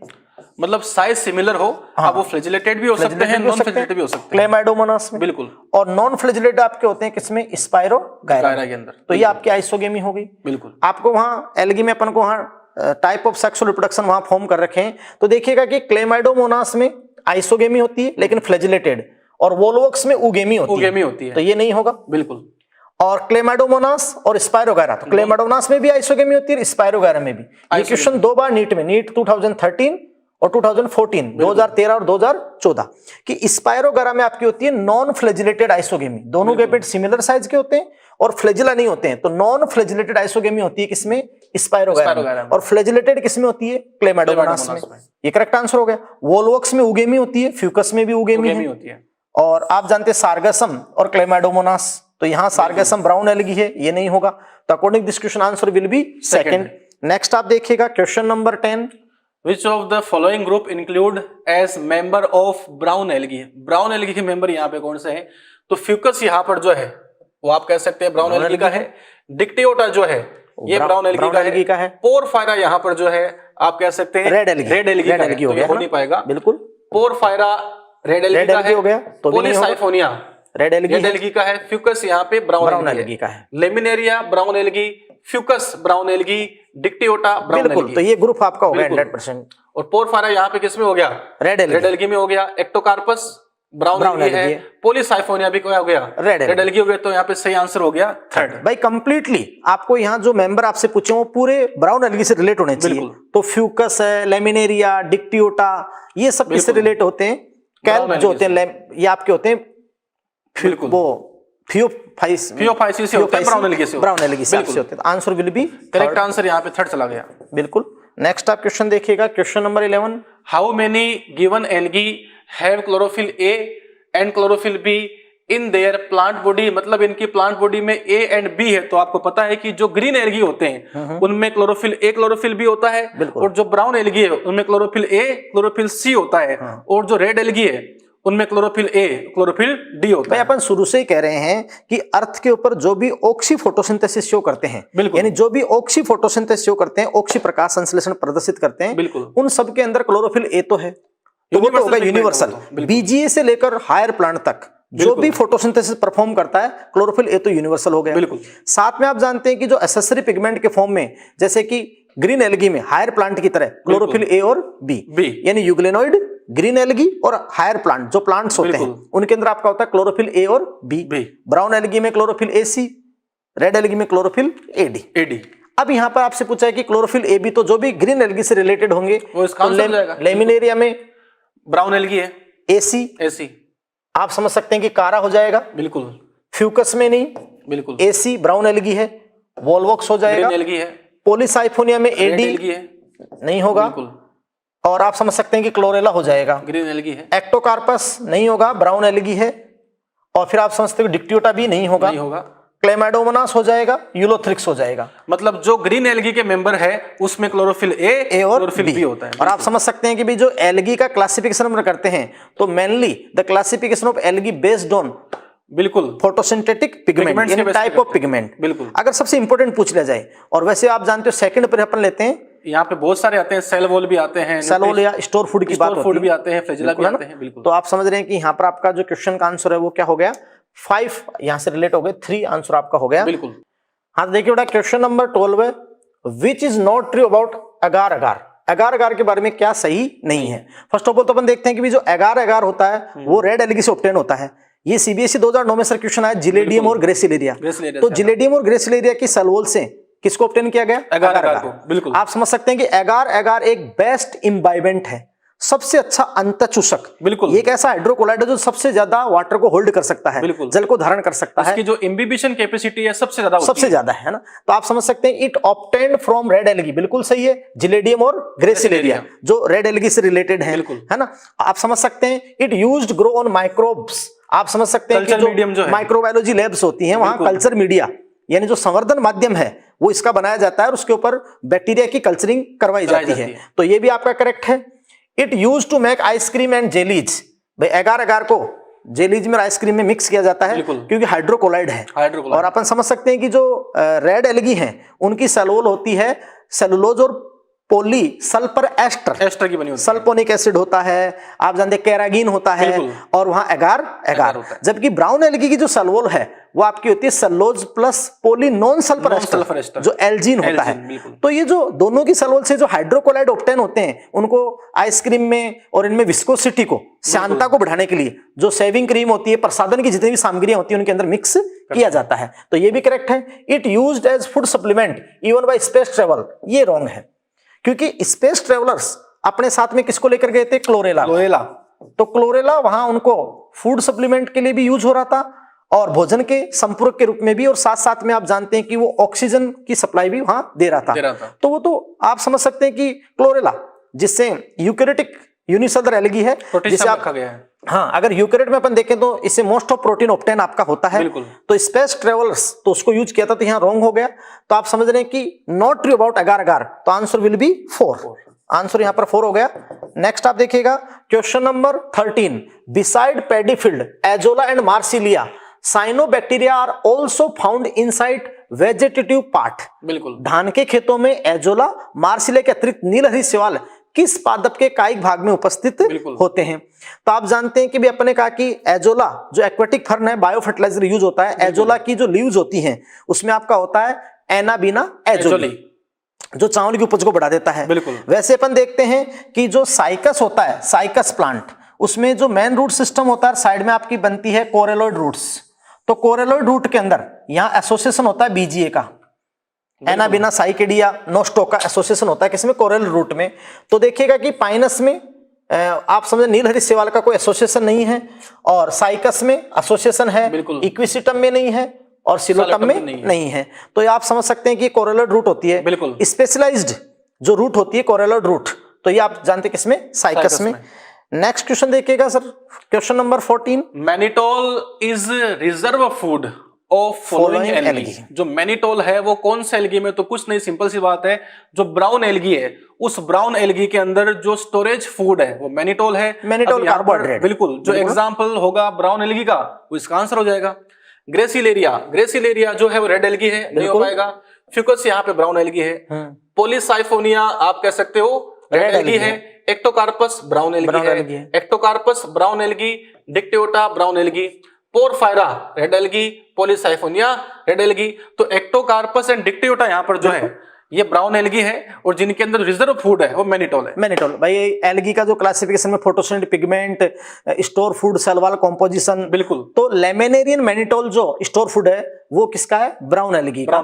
[SPEAKER 2] मतलब साइज सिमिलर हो।
[SPEAKER 1] हाँ।
[SPEAKER 2] अब वो फ्लैजिलेटेड भी हो सकते हैं, नॉन फ्लैजिलेटेड भी हो सकते हैं।
[SPEAKER 1] क्लेमाइडोमोनास में।
[SPEAKER 2] बिल्कुल।
[SPEAKER 1] और नॉन फ्लैजिलेटेड आपके होते हैं किसमें? स्पाइरोगायरा
[SPEAKER 2] के अंदर।
[SPEAKER 1] तो ये आपकी आइसोगेमी हो गई।
[SPEAKER 2] बिल्कुल।
[SPEAKER 1] आपको वहां एल्गी में अपन को वहां टाइप ऑफ सेक्सुअल रिप्रोडक्शन वहां फॉर्म कर रखे हैं, तो देखिएगा कि क्लेमाइडोमोनास में आइसोगेमी होती है लेकिन फ्लैजिलेटेड, और वोल्वोक्स में उगेमी होती है, तो ये नहीं होगा।
[SPEAKER 2] बिल्कुल।
[SPEAKER 1] और क्लेमाइडोमोनास और स्पाइरोगायरा, तो क्लेमाइडोमोनास में भी आइसोगेमी होती है, स्पाइरोगायरा में भी। ये क्वेश्चन 2 बार नीट में, नीट 2013 और 2014, 2013 और 2014 कि स्पाइरोगायरा में आपकी होती है नॉन फ्लैजिलेटेड आइसोगेमी। दोनों गैमेट सिमिलर साइज के होते हैं और फ्लैजिला नहीं होते हैं, तो नॉन फ्लैजिलेटेड आइसोगेमी होती है किसमें? स्पाइरोगायरा में। और फ्लैजिलेटेड किसमें होती है? क्लेमाइडोमोनास में। ये करेक्ट आंसर हो गया। वोल्वोक्स में उगेमी होती है, फ्यूकस में भी उगेमी होती है। और आप जानते हैं सार्गसम और क्लेमाइडोमोनास, तो यहाँ सार्गसम ब्राउन एल्गी है, ये नहीं होगा। तो according this question answer will be second. Next आप देखिएगा question number 10।
[SPEAKER 2] Which of the following group include as member of brown algae? Brown algae के मेंबर यहाँ पे कौन से हैं? तो फ्यूकस यहाँ पर जो है वो आप कह सकते हैं ब्राउन एल्गी का है। डिक्टियोटा जो है ये ब्राउन एल्गी का है। पोरफायरा यहाँ पर जो है आप कह सकते हैं रेड एल्गी हो गया, हो नहीं पाएगा।
[SPEAKER 1] बिल्कुल।
[SPEAKER 2] पोरफायरा रेड एल्गी का
[SPEAKER 1] हो गया, तो
[SPEAKER 2] पॉलीसाइफोनिया रेड एल्गी का है। फ्यूकस यहाँ पे ब्राउन एल्गी
[SPEAKER 1] का है।
[SPEAKER 2] Laminaria brown algae, Fucus brown algae, Dictyota brown algae.
[SPEAKER 1] तो ये ग्रुप आपका हो गया 100%।
[SPEAKER 2] और पोरफायरा यहाँ पे किसमें हो गया? रेड एल्गी में हो गया। एक्टोकार्पस ब्राउन एल्गी है। पॉलीसाइफोनिया भी क्या हो गया? रेड एल्गी हो गया। तो यहाँ पे सही आंसर हो गया थर्ड।
[SPEAKER 1] भाई कंप्लीटली आपको यहाँ जो मेंबर आपसे पूछे वो पूरे ब्राउन एल्गी से रिलेट होने चाहिए। तो फ्यूकस है, लेमिनेरिया, डिक्टियोटा, ये सब किससे रिलेट होते हैं? कैल्प जो होते हैं ये आपके होते हैं, वो फियोफाइसिस से होते हैं, ब्राउन एल्गी से होते हैं। Answer will B
[SPEAKER 2] correct answer यहाँ पे थर्ड चला गया।
[SPEAKER 1] बिल्कुल। नेक्स्ट आप क्वेश्चन देखिएगा, question number 11।
[SPEAKER 2] How many given algae have chlorophyll a and chlorophyll be in their plant body? मतलब इनकी प्लांट बॉडी में ए एंड बी है। तो आपको पता है कि जो ग्रीन एल्गी होते हैं उनमें क्लोरोफिल ए क्लोरोफिल बी होता है, और जो ब्राउन एल्गी है उनमें क्लोरोफिल ए क्लोरोफिल सी होता है, और जो रेड एल्गी है उनमें क्लोरोफिल ए क्लोरोफिल डी होता है।
[SPEAKER 1] अपन शुरू से ही कह रहे हैं कि अर्थ के ऊपर जो भी ऑक्सी फोटोसिंथेसिस शो करते हैं, यानी जो भी ऑक्सी फोटोसिंथेसिस शो करते हैं, ऑक्सी प्रकाश संश्लेषण प्रदर्शित करते हैं,
[SPEAKER 2] बिल्कुल,
[SPEAKER 1] उन सब के अंदर क्लोरोफिल ए तो है, तो वो तो होगा यूनिवर्सल। बीजीए से लेकर हायर प्लांट तक जो भी फोटोसिंथेसिस परफॉर्म करता है, क्लोरोफिल ए तो यूनिवर्सल हो गया।
[SPEAKER 2] बिल्कुल।
[SPEAKER 1] साथ में आप जानते हैं कि जो एसेसरी पिगमेंट के फॉर्म में, जैसे कि ग्रीन एल्गी में हायर प्लांट की तरह क्लोरोफिल ए और बी, यानी यूग्लेनोइड, ग्रीन एल्गी और हायर प्लांट जो प्लांट्स होते हैं उनके अंदर आपका होता है क्लोरोफिल ए और बी। ब्राउन एल्गी में chlorophyll A C, red algae में क्लोरोफिल ए डी। अब यहाँ पर आपसे पूछा है कि क्लोरोफिल ए बी, तो जो भी ग्रीन एल्गी से रिलेटेड होंगे तो लेमिनेरिया में
[SPEAKER 2] ब्राउन एल्गी है एसी,
[SPEAKER 1] आप समझ सकते हैं कि कारा हो जाएगा।
[SPEAKER 2] बिल्कुल।
[SPEAKER 1] फ्यूकस में नहीं,
[SPEAKER 2] बिल्कुल,
[SPEAKER 1] एसी ब्राउन एल्गी है। वोल्वोक्स हो जाएगा,
[SPEAKER 2] ग्रीन एल्गी है।
[SPEAKER 1] पॉलीसाइफोनिया में एडी
[SPEAKER 2] है,
[SPEAKER 1] नहीं होगा।
[SPEAKER 2] बिल्कुल।
[SPEAKER 1] और आप समझ सकते हैं कि क्लोरेला हो जाएगा,
[SPEAKER 2] ग्रीन एल्गी है।
[SPEAKER 1] एक्टोकार्पस नहीं होगा, ब्राउन एल्गी है। और फिर आप समझते हो डिक्टियोटा भी नहीं होगा। क्लेमाइडोमोनास हो जाएगा, यूलोथ्रिक्स हो जाएगा।
[SPEAKER 2] मतलब जो ग्रीन एल्गी के मेंबर है उसमें क्लोरोफिल ए और क्लोरोफिल बी होता है।
[SPEAKER 1] और आप समझ सकते हैं कि भी जो एल्गी का क्लासिफिकेशन हम करते हैं तो mainly the classification of algae based on,
[SPEAKER 2] बिल्कुल,
[SPEAKER 1] फोटोसिंथेटिक पिगमेंट यानी टाइप ऑफ पिगमेंट।
[SPEAKER 2] बिल्कुल।
[SPEAKER 1] अगर सबसे इंपॉर्टेंट पूछ लिया जाए, और वैसे आप जानते हो सेकंड पर अपन लेते हैं,
[SPEAKER 2] यहाँ पे बहुत सारे आते हैं, सेल वॉल भी आते हैं,
[SPEAKER 1] सेल वॉल या स्टोर फूड की बात होती है,
[SPEAKER 2] फूड भी आते हैं, फ्लैजिला भी आते हैं। बिल्कुल।
[SPEAKER 1] तो आप समझ रहे हैं कि यहाँ पर आपका जो क्वेश्चन का आंसर है वो क्या हो गया? 5 यहां से रिलेट हो गए, 3 आंसर आपका हो गया।
[SPEAKER 2] बिल्कुल।
[SPEAKER 1] हाँ देखिए बेटा क्वेश्चन नंबर 12 है, which is not true about agar agar. Agar agar के बारे में क्या सही नहीं है। फर्स्ट ऑफ ऑल तो अपन देखते हैं कि भी जो अगार अगार होता है वो रेड एलगी से ऑब्टेन होता है। ये सीबीएसई 2009 में सर क्वेश्चन आया, जिलेडियम और ग्रेसिलेरिया। तो जिलेडियम और ग्रेसिलेरिया की सलवोल से किसको ऑब्टेन किया गया?
[SPEAKER 2] अगार अगार को। बिल्कुल।
[SPEAKER 1] आप समझ सकते हैं कि अगार अगार एक बेस्ट इम्बाइबेंट है, सबसे अच्छा अंतःचूषक।
[SPEAKER 2] बिल्कुल।
[SPEAKER 1] ये एक ऐसा हाइड्रोकोलाइड है जो सबसे ज्यादा वाटर को होल्ड कर सकता है,
[SPEAKER 2] बिल्कुल।
[SPEAKER 1] जल को धारण कर सकता है।
[SPEAKER 2] इसकी जो इम्बिबिशन कैपेसिटी है सबसे ज्यादा
[SPEAKER 1] सबसे ज्यादा है ना। तो आप समझ सकते हैं it obtained from red algae, बिल्कुल सही है, जिलेडियम और ग्रेसिलेरिया जो रेड एलगी से रिलेटेड है, है ना। आप समझ सकते हैं it used grow on microbes. आप समझ सकते हैं कि जो माइक्रोबायोलॉजी लैब्स होती हैं वहां कल्चर मीडिया यानी जो संवर्धन माध्यम है वो इसका बनाया जाता है और उसके ऊपर बैक्टीरिया की कल्चरिंग करवाई जाती है। तो ये भी आपका करेक्ट है। It use to make ice cream and jellies. भाई अगार अगार को जेलीज में आइसक्रीम में मिक्स किया जाता है क्योंकि हाइड्रोकोलाइड है। और अपन समझ सकते हैं कि जो रेड एलगी हैं उनकी सलोल होती है सेलुलोज और पोली सल्फर एस्टर की बनी होती है। सल्फोनिक एसिड होता है, आप जानते हैं कैरागिन होता है, और वहां एगार एगार। जबकि ब्राउन एलगी की जो सल्वोल है वो आपकी होती है सेलुलोज प्लस पोली नॉन सल्फर एस्टर जो एल्जीन होता है। तो ये जो दोनों की सल्वोल से जो हाइड्रोकोलाइड ऑब्टेन होते हैं उनको आइसक्रीम में और इनमें विस्कोसिटी को, शांता को बढ़ाने के लिए जो सेविंग क्रीम होती है, प्रसाधन की जितनी भी सामग्रियां होती है उनके अंदर मिक्स किया जाता है। तो ये भी करेक्ट है। It used as food supplement even by space travel. ये रॉन्ग है क्योंकि स्पेस ट्रेवलर्स अपने साथ में किसको लेकर गए थे? क्लोरेला। तो क्लोरेला वहां उनको फूड सप्लीमेंट के लिए भी यूज हो रहा था और भोजन के संपूरक के रूप में भी, और साथ साथ में आप जानते हैं कि वो ऑक्सीजन की सप्लाई भी वहां दे रहा था। तो वो तो आप समझ सकते हैं कि क्लोरेला जिससे यूकैरियोटिक यूनिसेलुलर एलगी है जिसे आप गया है। हाँ, अगर यूकैरियोट में अपन देखें तो इससे मोस्ट ऑफ प्रोटीन ऑब्टेन आपका होता है। तो स्पेस ट्रेवलर्स तो उसको यूज किया था, तो यहाँ रॉन्ग हो गया। तो आप समझ रहे हैं कि नॉट ट्रू अबाउट अगार अगार, तो आंसर विल बी 4। आंसर यहाँ पर 4 हो गया। नेक्स्ट आप देखिएगा question number 13, beside paddy field Azolla and Marsilea cyanobacteria are also found inside vegetative part. बिल्कुल। धान के खेतों में एजोला मार्सिलिया के अतिरिक्त नीलहरी शैवाल किस पादप के कायिक भाग में उपस्थित होते हैं? तो आप जानते हैं कि भी अपने कहा कि एजोला जो एक्वेटिक फर्न है, बायो फर्टिलाइजर यूज होता है। एजोला की जो लीव्स होती हैं उसमें आपका होता है एनाबीना एजोली जो चावल की उपज को बढ़ा देता है। वैसे अपन देखते हैं कि जो साइकस होता है, साइकस प्लांट, उसमें जो मेन रूट सिस्टम होता है साइड में आपकी बनती है कोरेलॉइड रूट्स। तो कोरेलॉइड रूट के अंदर यहाँ एसोसिएशन होता है बीजीए का, एनाबिना साइकेडिया नोस्टोक का एसोसिएशन होता है किसमें? कोरल रूट में। तो देखिएगा कि पाइनस में आप समझे नीलहरी शैवाल का कोई एसोसिएशन नहीं है, और साइकस में एसोसिएशन है, इक्विसिटम में नहीं है, और सिलोटम में नहीं है। तो ये आप समझ सकते हैं कि कोरल रूट होती है। स्पेशलाइज्ड जो रूट होती है कोरल रूट, तो ये आप जानते हैं किसमें? साइकस में। नेक्स्ट क्वेश्चन देखिएगा sir, question number 14,
[SPEAKER 2] mannitol is reserve food of following algae. जो मैनिटोल है वो कौन सा एल्गी में? तो कुछ नहीं, सिंपल सी बात है, जो ब्राउन एल्गी है उस ब्राउन एल्गी के अंदर जो स्टोरेज फूड है वो मैनिटोल है। Mannitol carbohydrate. बिल्कुल। जो एग्जांपल होगा ब्राउन एल्गी का वो इसका आंसर हो जाएगा। ग्रेसिलेरिया जो है वो रेड एल्गी है, नहीं हो पाएगा। फ्यूकस यहाँ पे ब्राउन एल्गी है। पॉलीसाइफोनिया आप कह सकते हो रेड एल्गी है। एक्टोकार्पस ब्राउन एल्गी है। Ectocarpus brown algae, Dictyota brown algae, porphyra red algae, Polysiphonia red algae. तो एक्टोकार्पस एंड डिक्टियोटा यहाँ पर जो है ये ब्राउन एल्गी है, और जिनके अंदर रिजर्व फूड है वो मैनिटोल है। मैनिटोल भाई एल्गी का जो क्लासिफिकेशन में photosynthetic pigment, store food, cell wall composition. बिल्कुल। तो लेमिनेरियन मैनिटोल जो स्टोर फूड है वो किसका है? ब्राउन एल्गी का।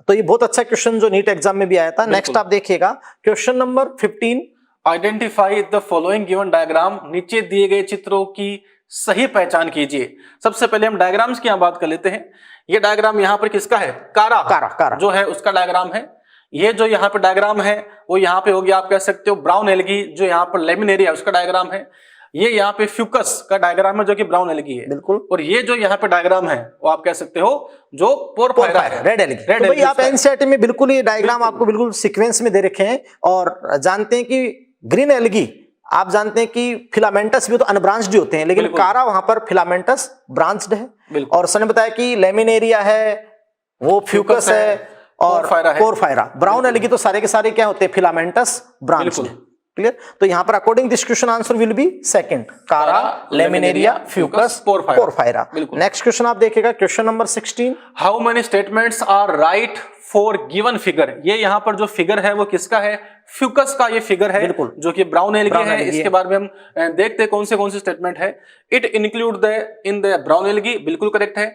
[SPEAKER 2] तो ये बहुत अच्छा क्वेश्चन जो नीट एग्जाम में भी आया था। नेक्स्ट आप देखिएगा question number 15, identify the following given diagram. नीचे दिए गए चित्रों की सही पहचान कीजिए। सबसे पहले हम डायग्राम्स की यहां बात कर लेते हैं। ये डायग्राम यहाँ पर किसका है? कारा जो है उसका डायग्राम है। ये जो यहाँ पे डायग्राम है वो यहाँ पे हो गया, आप कह सकते हो ब्राउन एल्गी, जो यहाँ पर लेमिनेरिया उसका डायग्राम है। ये यहाँ पे फ्यूकस का डायग्राम है जो कि ब्राउन एल्गी है। बिल्कुल। और ये जो यहाँ पे डायग्राम है वो आप कह सकते हो जो पोरफायरा है, रेड एल्गी। तो भाई आप एनसीईआरटी में बिल्कुल ये डायग्राम आपको बिल्कुल सीक्वेंस में दे रखे हैं। और जानते हैं कि ग्रीन एल्गी आप जानते हैं कि फिलामेंटस भी तो अनब्रांच्ड होते हैं, लेकिन कारा वहां पर फिलामेंटस ब्रांच्ड है। और सर ने बताया कि लेमिनेरिया है, वो फ्यूकस है, और पोरफायरा। ब्राउन एल्गी तो सारे के सारे क्या होते हैं? Filamentous branched.
[SPEAKER 1] क्लियर? तो यहाँ पर according this question answer will be second, Chara Laminaria Fucus Porphyra. Next question आप देखिएगा, question number 16।
[SPEAKER 2] How many statements are right for given figure? ये यहाँ पर जो फिगर है वो किसका है? फ्यूकस का ये फिगर है,
[SPEAKER 1] बिल्कुल,
[SPEAKER 2] जो कि ब्राउन एल्गी है।
[SPEAKER 1] एल्गी
[SPEAKER 2] इसके बारे में हम देखते हैं कौन से स्टेटमेंट है। It include the in the brown algae, बिल्कुल करेक्ट है।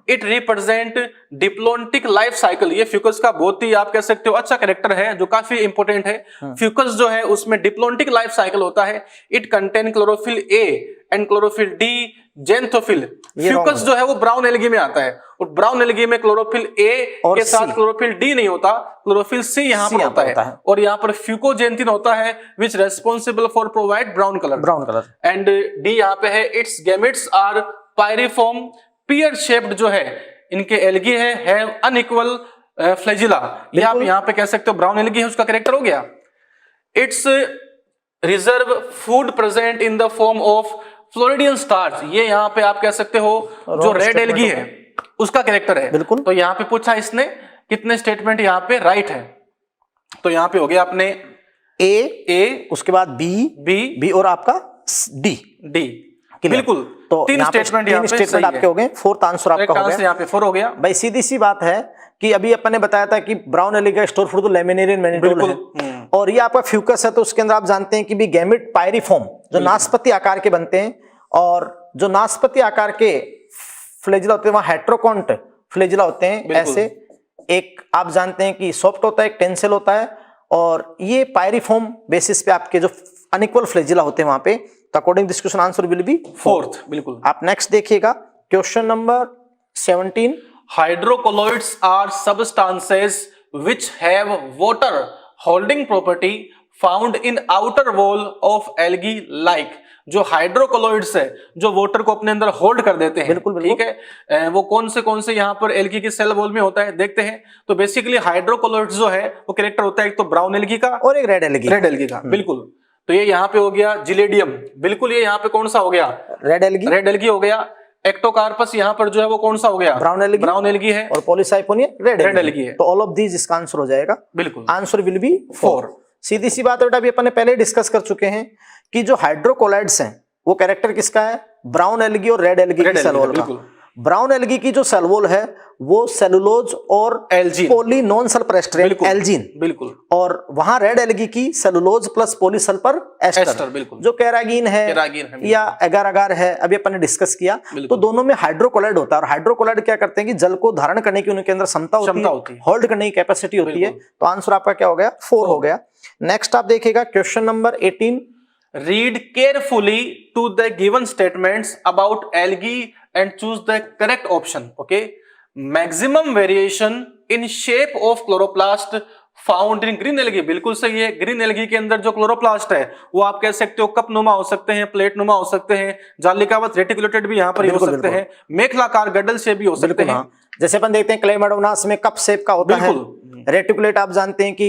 [SPEAKER 2] It represent diplontic life cycle, ये फ्यूकस का बहुत ही आप कह सकते हो अच्छा कैरेक्टर है, जो काफी इंपॉर्टेंट है। फ्यूकस जो है उसमें डिप्लोन्टिक लाइफ साइकिल होता है। It contain chlorophyll a and chlorophyll D, xanthophyll. Fucus जो है वो ब्राउन एल्गी में आता है, और ब्राउन एल्गी में क्लोरोफिल ए के साथ क्लोरोफिल डी नहीं होता, क्लोरोफिल सी यहाँ पर होता है। और यहाँ पर फ्यूकोजेंथिन होता है which responsible for provide brown colour. And D यहाँ पे है, it's gametes are pyriform pear shaped, जो है इनके एल्गी है, हैव अनइक्वल फ्लैजिला। ये आप यहाँ पे कह सकते हो ब्राउन एल्गी है, उसका कैरेक्टर हो गया। It's reserve food present in the form of floridean starch, ये यहाँ पे आप कह सकते हो जो रेड एल्गी है उसका कैरेक्टर है।
[SPEAKER 1] बिल्कुल।
[SPEAKER 2] तो यहाँ पे पूछा इसने कितने स्टेटमेंट यहाँ पे राइट है, तो यहाँ पे हो गया अपने ए, उसके बाद बी और आपका डी। बिल्कुल,
[SPEAKER 1] तो
[SPEAKER 2] तीन स्टेटमेंट
[SPEAKER 1] आपके हो गए। फोर्थ आंसर आपका हो गया,
[SPEAKER 2] यहाँ पे 4 हो गया।
[SPEAKER 1] भाई सीधी सी बात है कि अभी अपन ने बताया था कि ब्राउन एल्गी का स्टोर फूड तो लेमिनेरियन मैनिटोल है, और ये आपका फ्यूकस है, तो उसके अंदर आप जानते हैं कि भी गैमेट पायरिफॉर्म, जो नाशपाती आकार के बनते हैं, और जो नाशपाती आकार के फ्लैजिला होते हैं वहां हेट्रोकॉन्ट फ्लैजिला होते हैं। ऐसे एक आप जानते हैं कि सॉफ्ट होता है, एक टेंसिल होता है, और ये पायरिफॉर्म बेसिस पे आपके जो अनइक्वल फ्लैजिला होते हैं वहां पे। तो according this question answer will be fourth.
[SPEAKER 2] बिल्कुल।
[SPEAKER 1] आप नेक्स्ट देखिएगा, question number 17।
[SPEAKER 2] Hydrocolloids are substances which have water holding property found in outer wall of algae like. जो हाइड्रोकोलोइड्स है जो वाटर को अपने अंदर होल्ड कर देते हैं,
[SPEAKER 1] बिल्कुल,
[SPEAKER 2] ठीक है, वो कौन से यहाँ पर एल्गी की सेल वॉल में होता है देखते हैं। तो बेसिकली हाइड्रोकोलोइड्स जो है वो कैरेक्टर होता है एक तो ब्राउन एल्गी का और एक रेड एल्गी का। बिल्कुल, तो ये यहाँ पे हो गया जिलेडियम। बिल्कुल, ये यहाँ पे कौन सा हो गया? रेड एल्गी हो गया। एक्टोकार्पस यहाँ पर जो है वो कौन सा हो गया? ब्राउन एल्गी है, और
[SPEAKER 1] पॉलीसाइपोनिया रेड
[SPEAKER 2] एल्गी है।
[SPEAKER 1] तो ऑल ऑफ दीज इसका आंसर हो जाएगा।
[SPEAKER 2] बिल्कुल,
[SPEAKER 1] आंसर विल बी 4। सीधी सी बात बेटा, अभी अपन ने पहले डिस्कस कर चुके हैं कि जो हाइड्रोकोलाइड्स हैं वो कैरेक्टर किसका है? ब्राउन एल्गी और रेड एल्गी की सेल वॉल का। ब्राउन एल्गी की जो सेल वॉल है वो सेलुलोज और poly non sulphur ester Elgin, बिल्कुल, और वहां रेड एल्गी की सेलुलोज प्लस पॉलीसल्फर एस्टर, बिल्कुल, जो कैरागीन है या एगार अगार है, अभी अपन ने डिस्कस किया। तो दोनों में हाइड्रोकोलाइड होता है, और हाइड्रोकोलाइड क्या करते हैं कि जल को धारण करने की उनके अंदर क्षमता होती है, होल्ड करने की कैपेसिटी होती है। तो आंसर आपका क्या हो गया? 4 हो गया। नेक्स्ट आप देखिएगा, question number 18।
[SPEAKER 2] Read carefully to the given statements about algae and choose the correct option. Okay. Maximum variation in shape of chloroplast found in green algae. बिल्कुल सही है। ग्रीन एल्गी के अंदर जो क्लोरोप्लास्ट है वो आप कह सकते हो कप नुमा हो सकते हैं, प्लेट नुमा हो सकते हैं, जालिकावत रेटिकुलेटेड भी यहाँ पर हो सकते हैं, मेखलाकार गडल से भी हो सकते हैं।
[SPEAKER 1] जैसे अपन देखते हैं क्लेमाडोनास में कप शेप का होता है, रेटिकुलेट आप जानते हैं कि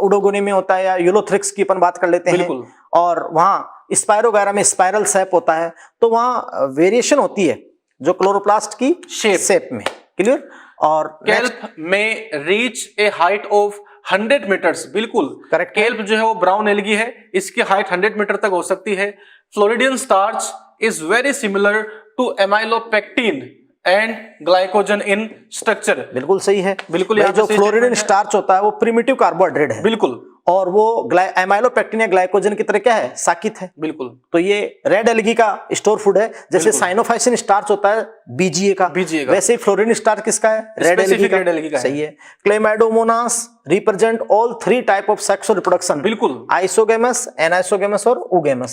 [SPEAKER 1] उडोगोनी में होता है, या यूलोथ्रिक्स की अपन बात कर लेते हैं, और वहां स्पायरो वगैरह में स्पाइरल शेप होता है। तो वहां वेरिएशन होती है जो क्लोरोप्लास्ट की शेप में। क्लियर? और
[SPEAKER 2] केल्प में reach a height of 100 metres. बिल्कुल करेक्ट। केल्प जो है वो ब्राउन एल्गी है, इसकी हाइट 100 मीटर तक हो सकती है। Floridean starch is very similar to amylopectin and glycogen in structure. बिल्कुल सही है। बिल्कुल,
[SPEAKER 1] जो फ्लोरिडियन स्टार्च होता है वो प्रिमिटिव कार्बोहाइड्रेट है।
[SPEAKER 2] बिल्कुल,
[SPEAKER 1] और वो एमाइलोपेक्टिन या ग्लाइकोजन की तरह क्या है? साकित है।
[SPEAKER 2] बिल्कुल,
[SPEAKER 1] तो ये रेड एल्गी का स्टोर फूड है। जैसे साइनोफाइसिन स्टार्च होता है बीजीए का, वैसे ही फ्लोरिन स्टार्च किसका है? रेड एल्गी का। सही है। Chlamydomonas represent all 3 type of sex और रिप्रोडक्शन। बिल्कुल, आइसोगेमस, एनाइसोगेमस और उगेमस।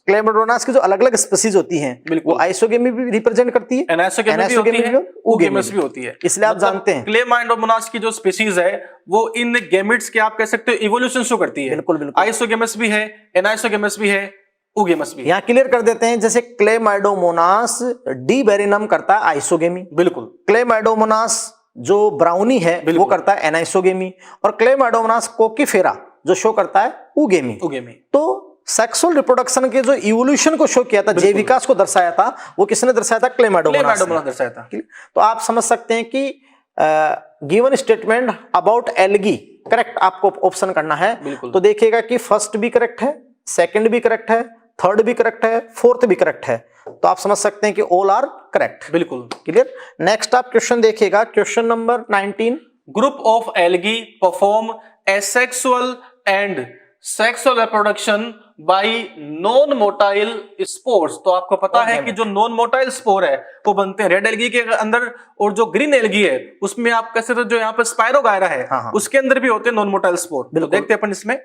[SPEAKER 1] क्लेमाइडोमोनास की जो अलग अलग स्पीसीज होती हैं वो आइसोगेमी भी रिप्रेजेंट करती है,
[SPEAKER 2] एनाइसोगेमी भी, उगेमस भी होती है।
[SPEAKER 1] इसलिए आप जानते हैं
[SPEAKER 2] क्लेमाइडोमोनास की जो स्पीसीज है वो इन गैमेट्स के आप कह सकते हो इवोल्यूशन शो करती है।
[SPEAKER 1] बिल्कुल,
[SPEAKER 2] आइसोगेमस भी है, एनाइसोगेमस भी है, उगेमस भी।
[SPEAKER 1] यहाँ क्लियर कर देते हैं, जैसे क्लेमाइडोमोनास डीबेरिनम करता है आइसोगेमी। बिल्कुल। क्लेमाइडोमोनास जो ब्राउनी है वो करता है एनाइसोगेमी, और क्लेमाइडोमोनास कोकीफेरा जो शो करता है उगेमी। तो सेक्सुअल रिप्रोडक्शन के जो इवोल्यूशन को शो किया था, जैव विकास को दर्शाया था, वो किसने दर्शाया था? क्लेमाइडोमोनास दर्शाया था। तो आप समझ सकते हैं कि given statement about algae correct आपको ऑप्शन करना है।
[SPEAKER 2] बिल्कुल।
[SPEAKER 1] तो देखिएगा कि फर्स्ट भी करेक्ट है, सेकंड भी करेक्ट है, थर्ड भी करेक्ट है, फोर्थ भी करेक्ट है। तो आप समझ सकते हैं कि ऑल आर करेक्ट।
[SPEAKER 2] बिल्कुल
[SPEAKER 1] क्लियर। नेक्स्ट आप क्वेश्चन देखिएगा, question number 19।
[SPEAKER 2] Group of algae perform asexual and sexual reproduction by non motile spores. तो आपको पता है कि जो नॉन मोटाइल स्पोर है वो बनते हैं रेड एल्गी के अंदर, और जो ग्रीन एल्गी है उसमें आप कह सकते हो जो यहाँ पे स्पाइरोगायरा है उसके अंदर भी होते हैं नॉन मोटाइल स्पोर। तो देखते हैं अपन इसमें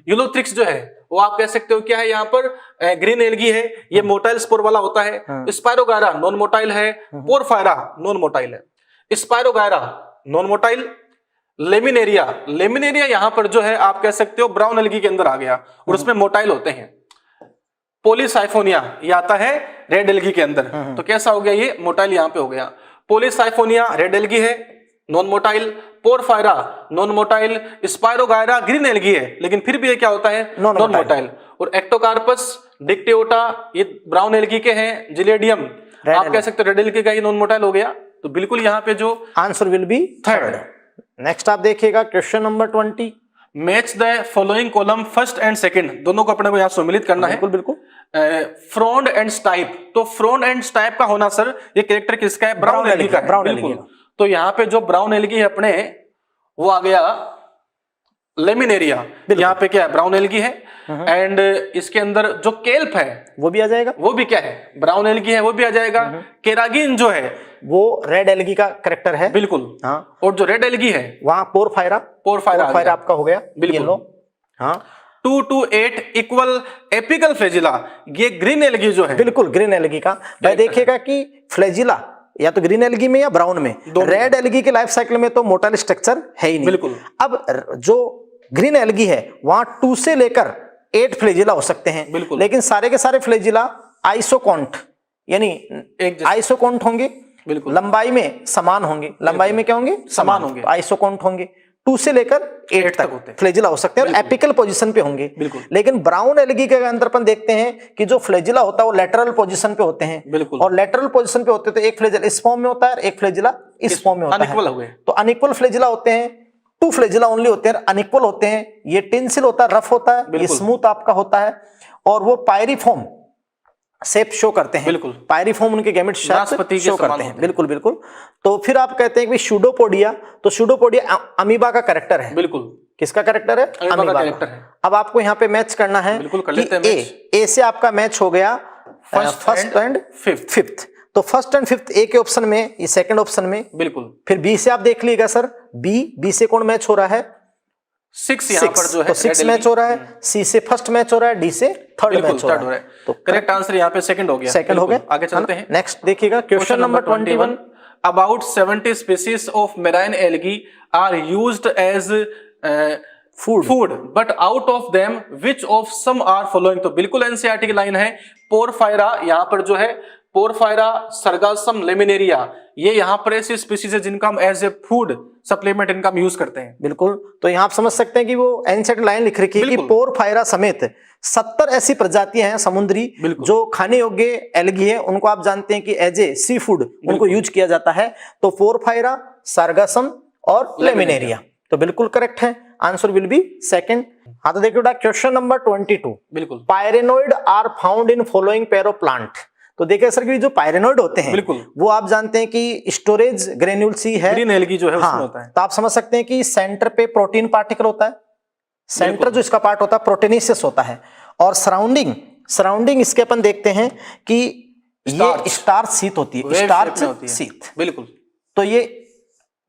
[SPEAKER 2] यूलोथ्रिक्स जो है वो आप कह सकते हो क्या है, यहाँ पर ग्रीन एल्गी है ये मोटाइल स्पोर वाला होता है, स्पाइरोगायरा नॉन मोटाइल है, पोरफायरा नॉन मोटाइल है, स्पाइरोगायरा नॉन मोटाइल, लेमिनेरिया यहां पर जो है आप कह सकते हो ब्राउन एल्गी के अंदर आ गया और उसमें मोटाइल होते हैं। पॉलीसाइफोनिया ये आता है रेड एल्गी के अंदर, तो कैसा हो गया ये मोटाइल यहां पे हो गया। पॉलीसाइफोनिया रेड एल्गी है non motile, porphyra non motile, spirogyra green algae है लेकिन फिर भी ये क्या होता है नॉन मोटाइल, और एक्टोकार्पस डिक्टियोटा ये ब्राउन एल्गी के हैं, जिलेडियम आप कह सकते हो रेड एल्गी का ही नॉन मोटाइल हो गया। तो बिल्कुल यहाँ पे जो
[SPEAKER 1] answer will be third. Next आप देखिएगा question number 20।
[SPEAKER 2] Match the following column first and second, दोनों को अपने को यहाँ सम्मिलित करना है।
[SPEAKER 1] बिल्कुल बिल्कुल।
[SPEAKER 2] फ्रॉन्ड एंड स्टाइप, तो फ्रॉन्ड एंड स्टाइप का होना सर ये कैरेक्टर किसका है, ब्राउन एल्गी का है। बिल्कुल। तो यहाँ पे जो ब्राउन एल्गी है अपने वो आ गया लेमिनेरिया, यहाँ पे क्या है ब्राउन एल्गी है, एंड इसके अंदर जो केल्प है
[SPEAKER 1] वो भी आ जाएगा,
[SPEAKER 2] वो भी क्या है ब्राउन एल्गी है वो भी आ जाएगा। केरागिन जो है
[SPEAKER 1] वो रेड एल्गी का कैरेक्टर है।
[SPEAKER 2] बिल्कुल। हाँ। और जो रेड एल्गी है
[SPEAKER 1] वहां पोरफायरा आपका हो गया।
[SPEAKER 2] बिल्कुल।
[SPEAKER 1] हाँ।
[SPEAKER 2] 2 to 8 इक्वल एपिकल फ्लैजिला, ये ग्रीन एल्गी जो है
[SPEAKER 1] बिल्कुल ग्रीन एल्गी का। भाई देखिएगा कि फ्लैजिला या तो ग्रीन एल्गी में या ब्राउन में, रेड एल्गी के लाइफ साइकिल में तो मोटाइल स्ट्रक्चर है ही नहीं।
[SPEAKER 2] बिल्कुल।
[SPEAKER 1] अब जो ग्रीन एल्गी है वहां 2 से लेकर 8 फ्लैजिला हो सकते हैं।
[SPEAKER 2] बिल्कुल।
[SPEAKER 1] लेकिन सारे के सारे फ्लैजिला आइसोकॉन्ट यानी आइसोकॉन्ट होंगे। बिल्कुल। लंबाई में समान होंगे, लंबाई में क्या होंगे समान होंगे, आइसोकॉन्ट होंगे। 2 से लेकर 8 तक फ्लैजिला हो सकते हैं और एपिकल पोजीशन पे होंगे। लेकिन ब्राउन एल्गी के अंदर अपन देखते हैं कि जो फ्लैजिला होता है वो लेटरल पोजीशन पे होते हैं। और लेटरल पोजीशन पे होते हैं तो एक फ्लैजिला इस फॉर्म में होता है, एक फ्लैजिला इस फॉर्म में होता है। तो अनइक्वल फ्लैजिला होते हैं, 2 फ्लैजिला ओनली होते हैं, अनइक्वल होते हैं। ये टेंसिल होता है, रफ होता है, ये स्मूथ आपका होता है, और वो पायरिफॉर्म शेप शो करते हैं। बिल्कुल। पायरिफॉर्म उनके गैमेट शेप शो करते हैं। बिल्कुल बिल्कुल। तो फिर आप कहते हैं कि सूडोपोडिया, तो सूडोपोडिया अमीबा का कैरेक्टर है। बिल्कुल। किसका कैरेक्टर है, अमीबा का कैरेक्टर है। अब आपको यहाँ पे मैच करना है। बिल्कुल कर लेते हैं। ए से आपका मैच हो गया फर्स्ट एंड फिफ्थ, तो फर्स्ट एंड फिफ्थ ए के ऑप्शन में, ये सेकंड ऑप्शन में। बिल्कुल। फिर बी से आप देख लीजिएगा सर, बी से कौन मैच हो रहा है, 6 यहाँ पर जो है 6 मैच हो रहा है, सी से फर्स्ट मैच हो रहा है, डी से थर्ड मैच हो रहा है। तो करेक्ट आंसर यहाँ पे सेकंड हो गया। सेकंड हो गया। आगे चलते हैं। नेक्स्ट देखिएगा question number 21।
[SPEAKER 2] About 70 species of marine algae are used as food but out of them which of some are following. तो बिल्कुल एनसीईआरटी की लाइन है। पोरफायरा यहाँ पर जो है, पोरफायरा, सरगासम, लेमिनेरिया, ये यहाँ पर ऐसी स्पीसीज है जिनका हम एज ए फूड सप्लीमेंट इनका हम यूज करते हैं।
[SPEAKER 1] बिल्कुल। तो यहाँ आप समझ सकते हैं कि वो एनसीईआरटी लाइन लिख रखी है कि पोरफायरा समेत 70 ऐसी प्रजातियां हैं समुद्री जो खाने योग्य एल्गी है, उनको आप जानते हैं कि एज ए सी फूड उनको यूज किया जाता है। तो पोरफायरा, सरगासम और लेमिनेरिया, तो बिल्कुल करेक्ट है। Answer will be second. हाँ तो देखिए क्वेश्चन नंबर 22। बिल्कुल। Pyrenoid are found in following पैरो प्लांट। तो देखिए सर कि जो पायरेनोइड होते हैं बिल्कुल वो आप जानते हैं कि स्टोरेज ग्रेन्यूल सी है, ग्रीन एल्गी जो है उसमें होता है। तो आप समझ सकते हैं कि सेंटर पे प्रोटीन पार्टिकल होता है, सेंटर जो इसका पार्ट होता है प्रोटीनेसियस होता है, और सराउंडिंग इसके अपन देखते हैं कि ये स्टार्च शीट होती है, स्टार्च शीट। बिल्कुल। तो ये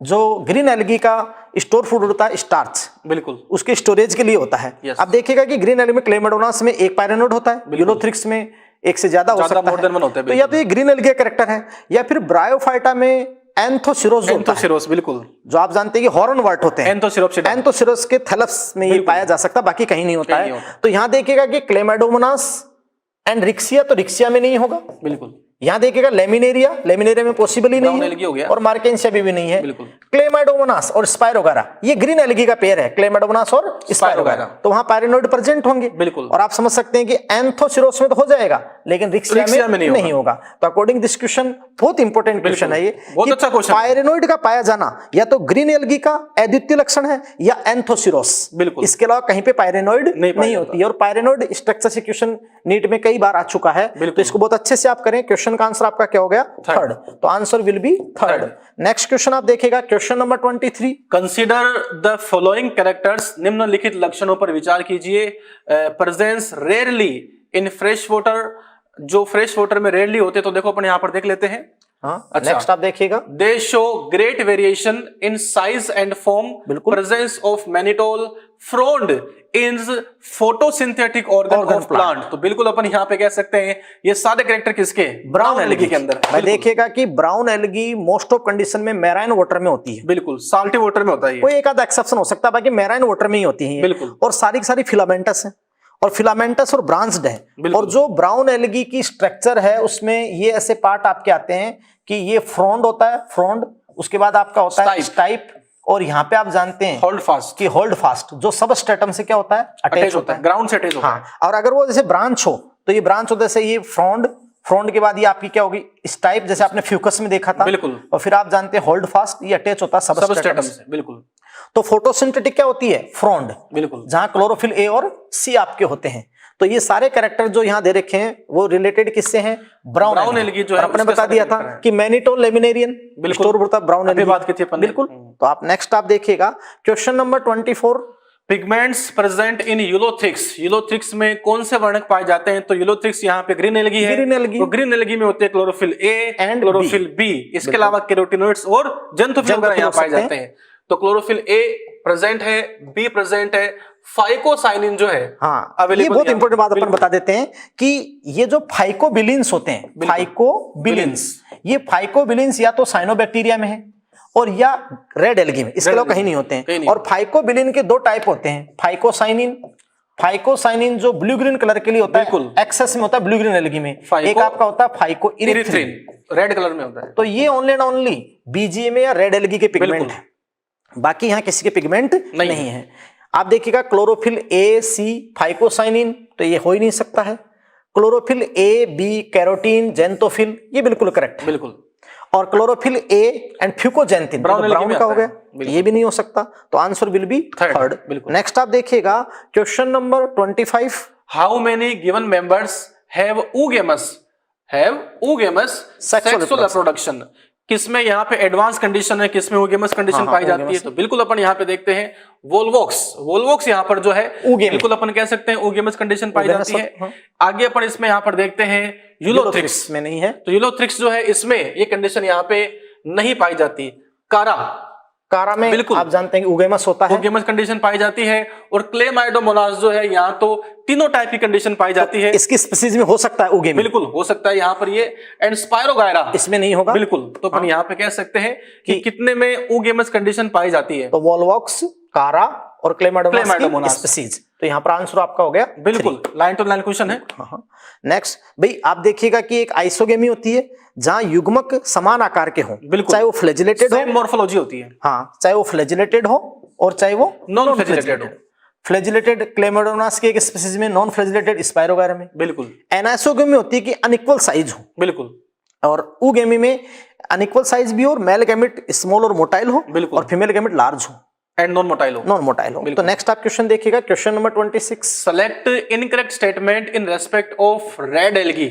[SPEAKER 1] जो ग्रीन एल्गी का स्टोर फूड होता है स्टार्च, बिल्कुल उसके स्टोरेज के लिए होता है। अब देखिएगा कि ग्रीन एल्गी में क्लेमेडोनास में एक पायरेनोइड होता है, यूलोथ्रिक्स में एक से ज्यादा हो सकता है। तो या तो ये ग्रीन एल्गी का कैरेक्टर है, या फिर ब्रायोफाइटा में एंथोसिरोस, बिल्कुल जो आप जानते हैं कि हॉर्न वर्ट होते हैं, एंथोसिरोस के थैलस में ये पाया जा सकता है, बाकी कहीं नहीं होता है। तो यहाँ देखिएगा कि क्लेमेडोमोनास एंड रिक्सिया, तो रिक्सिया में नहीं होगा। बिल्कुल। यहाँ देखिएगा लेमिनेरिया में पॉसिबल ही नहीं है, और मार्केंसिया भी नहीं है। क्लेमाइडोमोनास और स्पाइरोगारा, ये ग्रीन एल्गी का पेयर है, क्लेमाइडोमोनास और स्पाइरोगारा। तो वहां पायरेनोइड प्रेजेंट होंगे। बिल्कुल। और आप समझ सकते हैं कि एंथोसिरोस में तो हो जाएगा, लेकिन रिक्सिया
[SPEAKER 2] रिक्सिया
[SPEAKER 1] में नहीं होगा। तो अकॉर्डिंग दिस क्वेश्चन बहुत इंपॉर्टेंट क्वेश्चन है ये,
[SPEAKER 2] बहुत अच्छा क्वेश्चन।
[SPEAKER 1] पायरेनोइड का पाया जाना या तो ग्रीन एल्गी का अद्वितीय लक्षण है या एंथोसिरोस,
[SPEAKER 2] बिल्कुल,
[SPEAKER 1] इसके अलावा कहीं पे पायरेनोइड नहीं होती है। और पायरेनोइड स्ट्रक्चर से क्वेश्चन नीट में कई बार आ चुका है, तो इसको बहुत अच्छे से आप करें। क्वेश्चन का आंसर आपका क्या हो गया? थर्ड। तो answer will be third. Next question आप देखिएगा, question number 23।
[SPEAKER 2] Consider the following characters, निम्नलिखित लक्षणों पर विचार कीजिए। Presence rarely in fresh water, जो फ्रेश वाटर में रेयरली होते, तो देखो अपन यहां पर देख लेते हैं।
[SPEAKER 1] अच्छा, नेक्स्ट आप देखिएगा,
[SPEAKER 2] they show great variation in size and form, presence of mannitol, frond in photosynthetic organ of plant. तो बिल्कुल अपन यहाँ पे कह सकते हैं ये सारे कैरेक्टर किसके? ब्राउन एल्गी के अंदर।
[SPEAKER 1] मैं देखिएगा कि brown algae most of condition में मैराइन वाटर में होती है,
[SPEAKER 2] बिल्कुल, साल्टी वाटर में होता है।
[SPEAKER 1] कोई एक आधा एक्सेप्शन हो सकता है, बाकी मैराइन वाटर में ही होती है
[SPEAKER 2] बिल्कुल।
[SPEAKER 1] और सारी की सारी फिलामेंटस है, और फिलामेंटस और ब्रांच्ड है। और जो ब्राउन एल्गी की स्ट्रक्चर है उसमें ये ऐसे पार्ट आपके आते हैं कि ये फ्रॉन्ड होता है, फ्रॉन्ड, उसके बाद आपका होता है स्टाइप, और यहाँ पे आप जानते हैं
[SPEAKER 2] होल्ड फास्ट,
[SPEAKER 1] कि होल्ड फास्ट जो सब स्ट्रेटम से क्या होता है? अटैच होता है,
[SPEAKER 2] ग्राउंड से अटैच होता है।
[SPEAKER 1] और अगर वो जैसे ब्रांच हो तो ये ब्रांच होता है, जैसे ये फ्रॉन्ड, फ्रॉन्ड के बाद ये आपकी क्या होगी? स्टाइप, जैसे आपने फ्यूकस में देखा था।
[SPEAKER 2] बिल्कुल।
[SPEAKER 1] और फिर आप जानते हैं होल्ड फास्ट, ये अटैच होता है सब स्ट्रेटम से।
[SPEAKER 2] बिल्कुल।
[SPEAKER 1] तो फोटोसिंथेटिक क्या होती है? फ्रॉन्ड,
[SPEAKER 2] बिल्कुल,
[SPEAKER 1] जहां क्लोरोफिल ए और सी आपके होते हैं। तो ये सारे कैरेक्टर जो यहाँ दे रखे हैं वो रिलेटेड किससे हैं? ब्राउन एल्गी जो है। आपने बता दिया था कि मैनिटोल लेमिनेरियन, ब्राउन एल्गी बात की थी अपन, बिल्कुल। तो आप नेक्स्ट आप देखिएगा, question number 24।
[SPEAKER 2] Pigments present in Ulothrix, Ulothrix में कौन से वर्णक पाए जाते हैं? तो यूलोथ्रिक्स यहाँ पे ग्रीन एल्गी है, तो ग्रीन एल्गी में होते हैं chlorophyll a and chlorophyll b, इसके अलावा कैरोटिनॉइड्स और ज़ैंथोफिल यहाँ पाए जाते हैं। तो क्लोरोफिल ए प्रेजेंट है, बी प्रेजेंट है, फाइकोसाइनिन जो है,
[SPEAKER 1] हाँ, ये बहुत इंपॉर्टेंट बात अपन बता देते हैं कि ये जो फाइकोबिलिन्स होते हैं, फाइकोबिलिन्स, ये फाइकोबिलिन्स या तो साइनोबैक्टीरिया में है और या रेड एल्गी में, इसके अलावा कहीं नहीं होते हैं। और फाइकोबिलिन के दो टाइप होते हैं, फाइकोसाइनिन, फाइकोसाइनिन जो ब्लू ग्रीन कलर के लिए होता है, एक्सेस में होता है ब्लू ग्रीन एल्गी में। एक आपका होता है फाइको इरिथ्रिन,
[SPEAKER 2] रेड कलर में होता है।
[SPEAKER 1] तो ये ओनली एंड ओनली बीजीए में या रेड एल्गी के पिगमेंट है, बाकी यहाँ किसी के पिगमेंट नहीं है। आप देखिएगा क्लोरोफिल ए सी फाइकोसाइनिन, तो ये हो ही नहीं सकता है। Chlorophyll a b carotene xanthophyll, ये बिल्कुल करेक्ट है, बिल्कुल। और chlorophyll a and fucoxanthin brown का हो गया, ये भी नहीं हो सकता। तो answer will be third. Next आप देखिएगा, question number 25।
[SPEAKER 2] How many given members have oogamous sexual reproduction? किसमें यहाँ पे एडवांस कंडीशन है, किसमें oogamous कंडीशन पाई जाती है? तो बिल्कुल अपन यहाँ पे देखते हैं वोल्वोक्स यहाँ पर जो है बिल्कुल अपन कह सकते हैं oogamous कंडीशन पाई जाती है। आगे अपन इसमें यहाँ पर देखते हैं यूलोथ्रिक्स में नहीं है, तो यूलोथ्रिक्स जो है इसमें ये कंडीशन यहाँ पे नहीं पाई जाती। कारा में बिल्कुल आप जानते हैं कि oogamous होता है, oogamous कंडीशन पाई जाती है। और क्लेमाइडोमोनास जो है यहाँ तो तीनों टाइप की कंडीशन पाई जाती है, इसकी स्पीसीज में हो सकता है oogamous, बिल्कुल हो सकता है यहाँ पर ये। एंड स्पायरोगायरा इसमें नहीं होगा, बिल्कुल। तो अपन यहाँ पे कह सकते हैं कि कितने में oogamous कंडीशन पाई जाती है? तो वोल्वोक्स, कारा और क्लेमाइडोमोनास स्पीसीज। तो यहाँ पर आंसर आपका हो गया बिल्कुल, लाइन टू लाइन क्वेश्चन है। नेक्स्ट भाई आप देखिएगा कि एक आइसोगेमी होती है जहां युग्मक समान आकार के हों, चाहे वो फ्लैजिलेटेड हो, मॉर्फोलॉजी होती है, हाँ, चाहे वो फ्लैजिलेटेड हो और चाहे वो नॉन फ्लैजिलेटेड हो। फ्लैजिलेटेड क्लेमाइडोमोनास की एक स्पीसीज में, नॉन फ्लैजिलेटेड स्पायरोगायरा में, बिल्कुल। एनाइसोगेमी होती है कि अनइक्वल साइज हो, बिल्कुल। और oogamie में अनइक्वल साइज भी हो और मेल गैमेट स्मॉल और मोटाइल हो, बिल्कुल, और फीमेल गैमेट लार्ज हो एंड नॉन मोटाइल हो। तो नेक्स्ट आप क्वेश्चन देखिएगा, question number 26। Select incorrect statement in respect of red algae.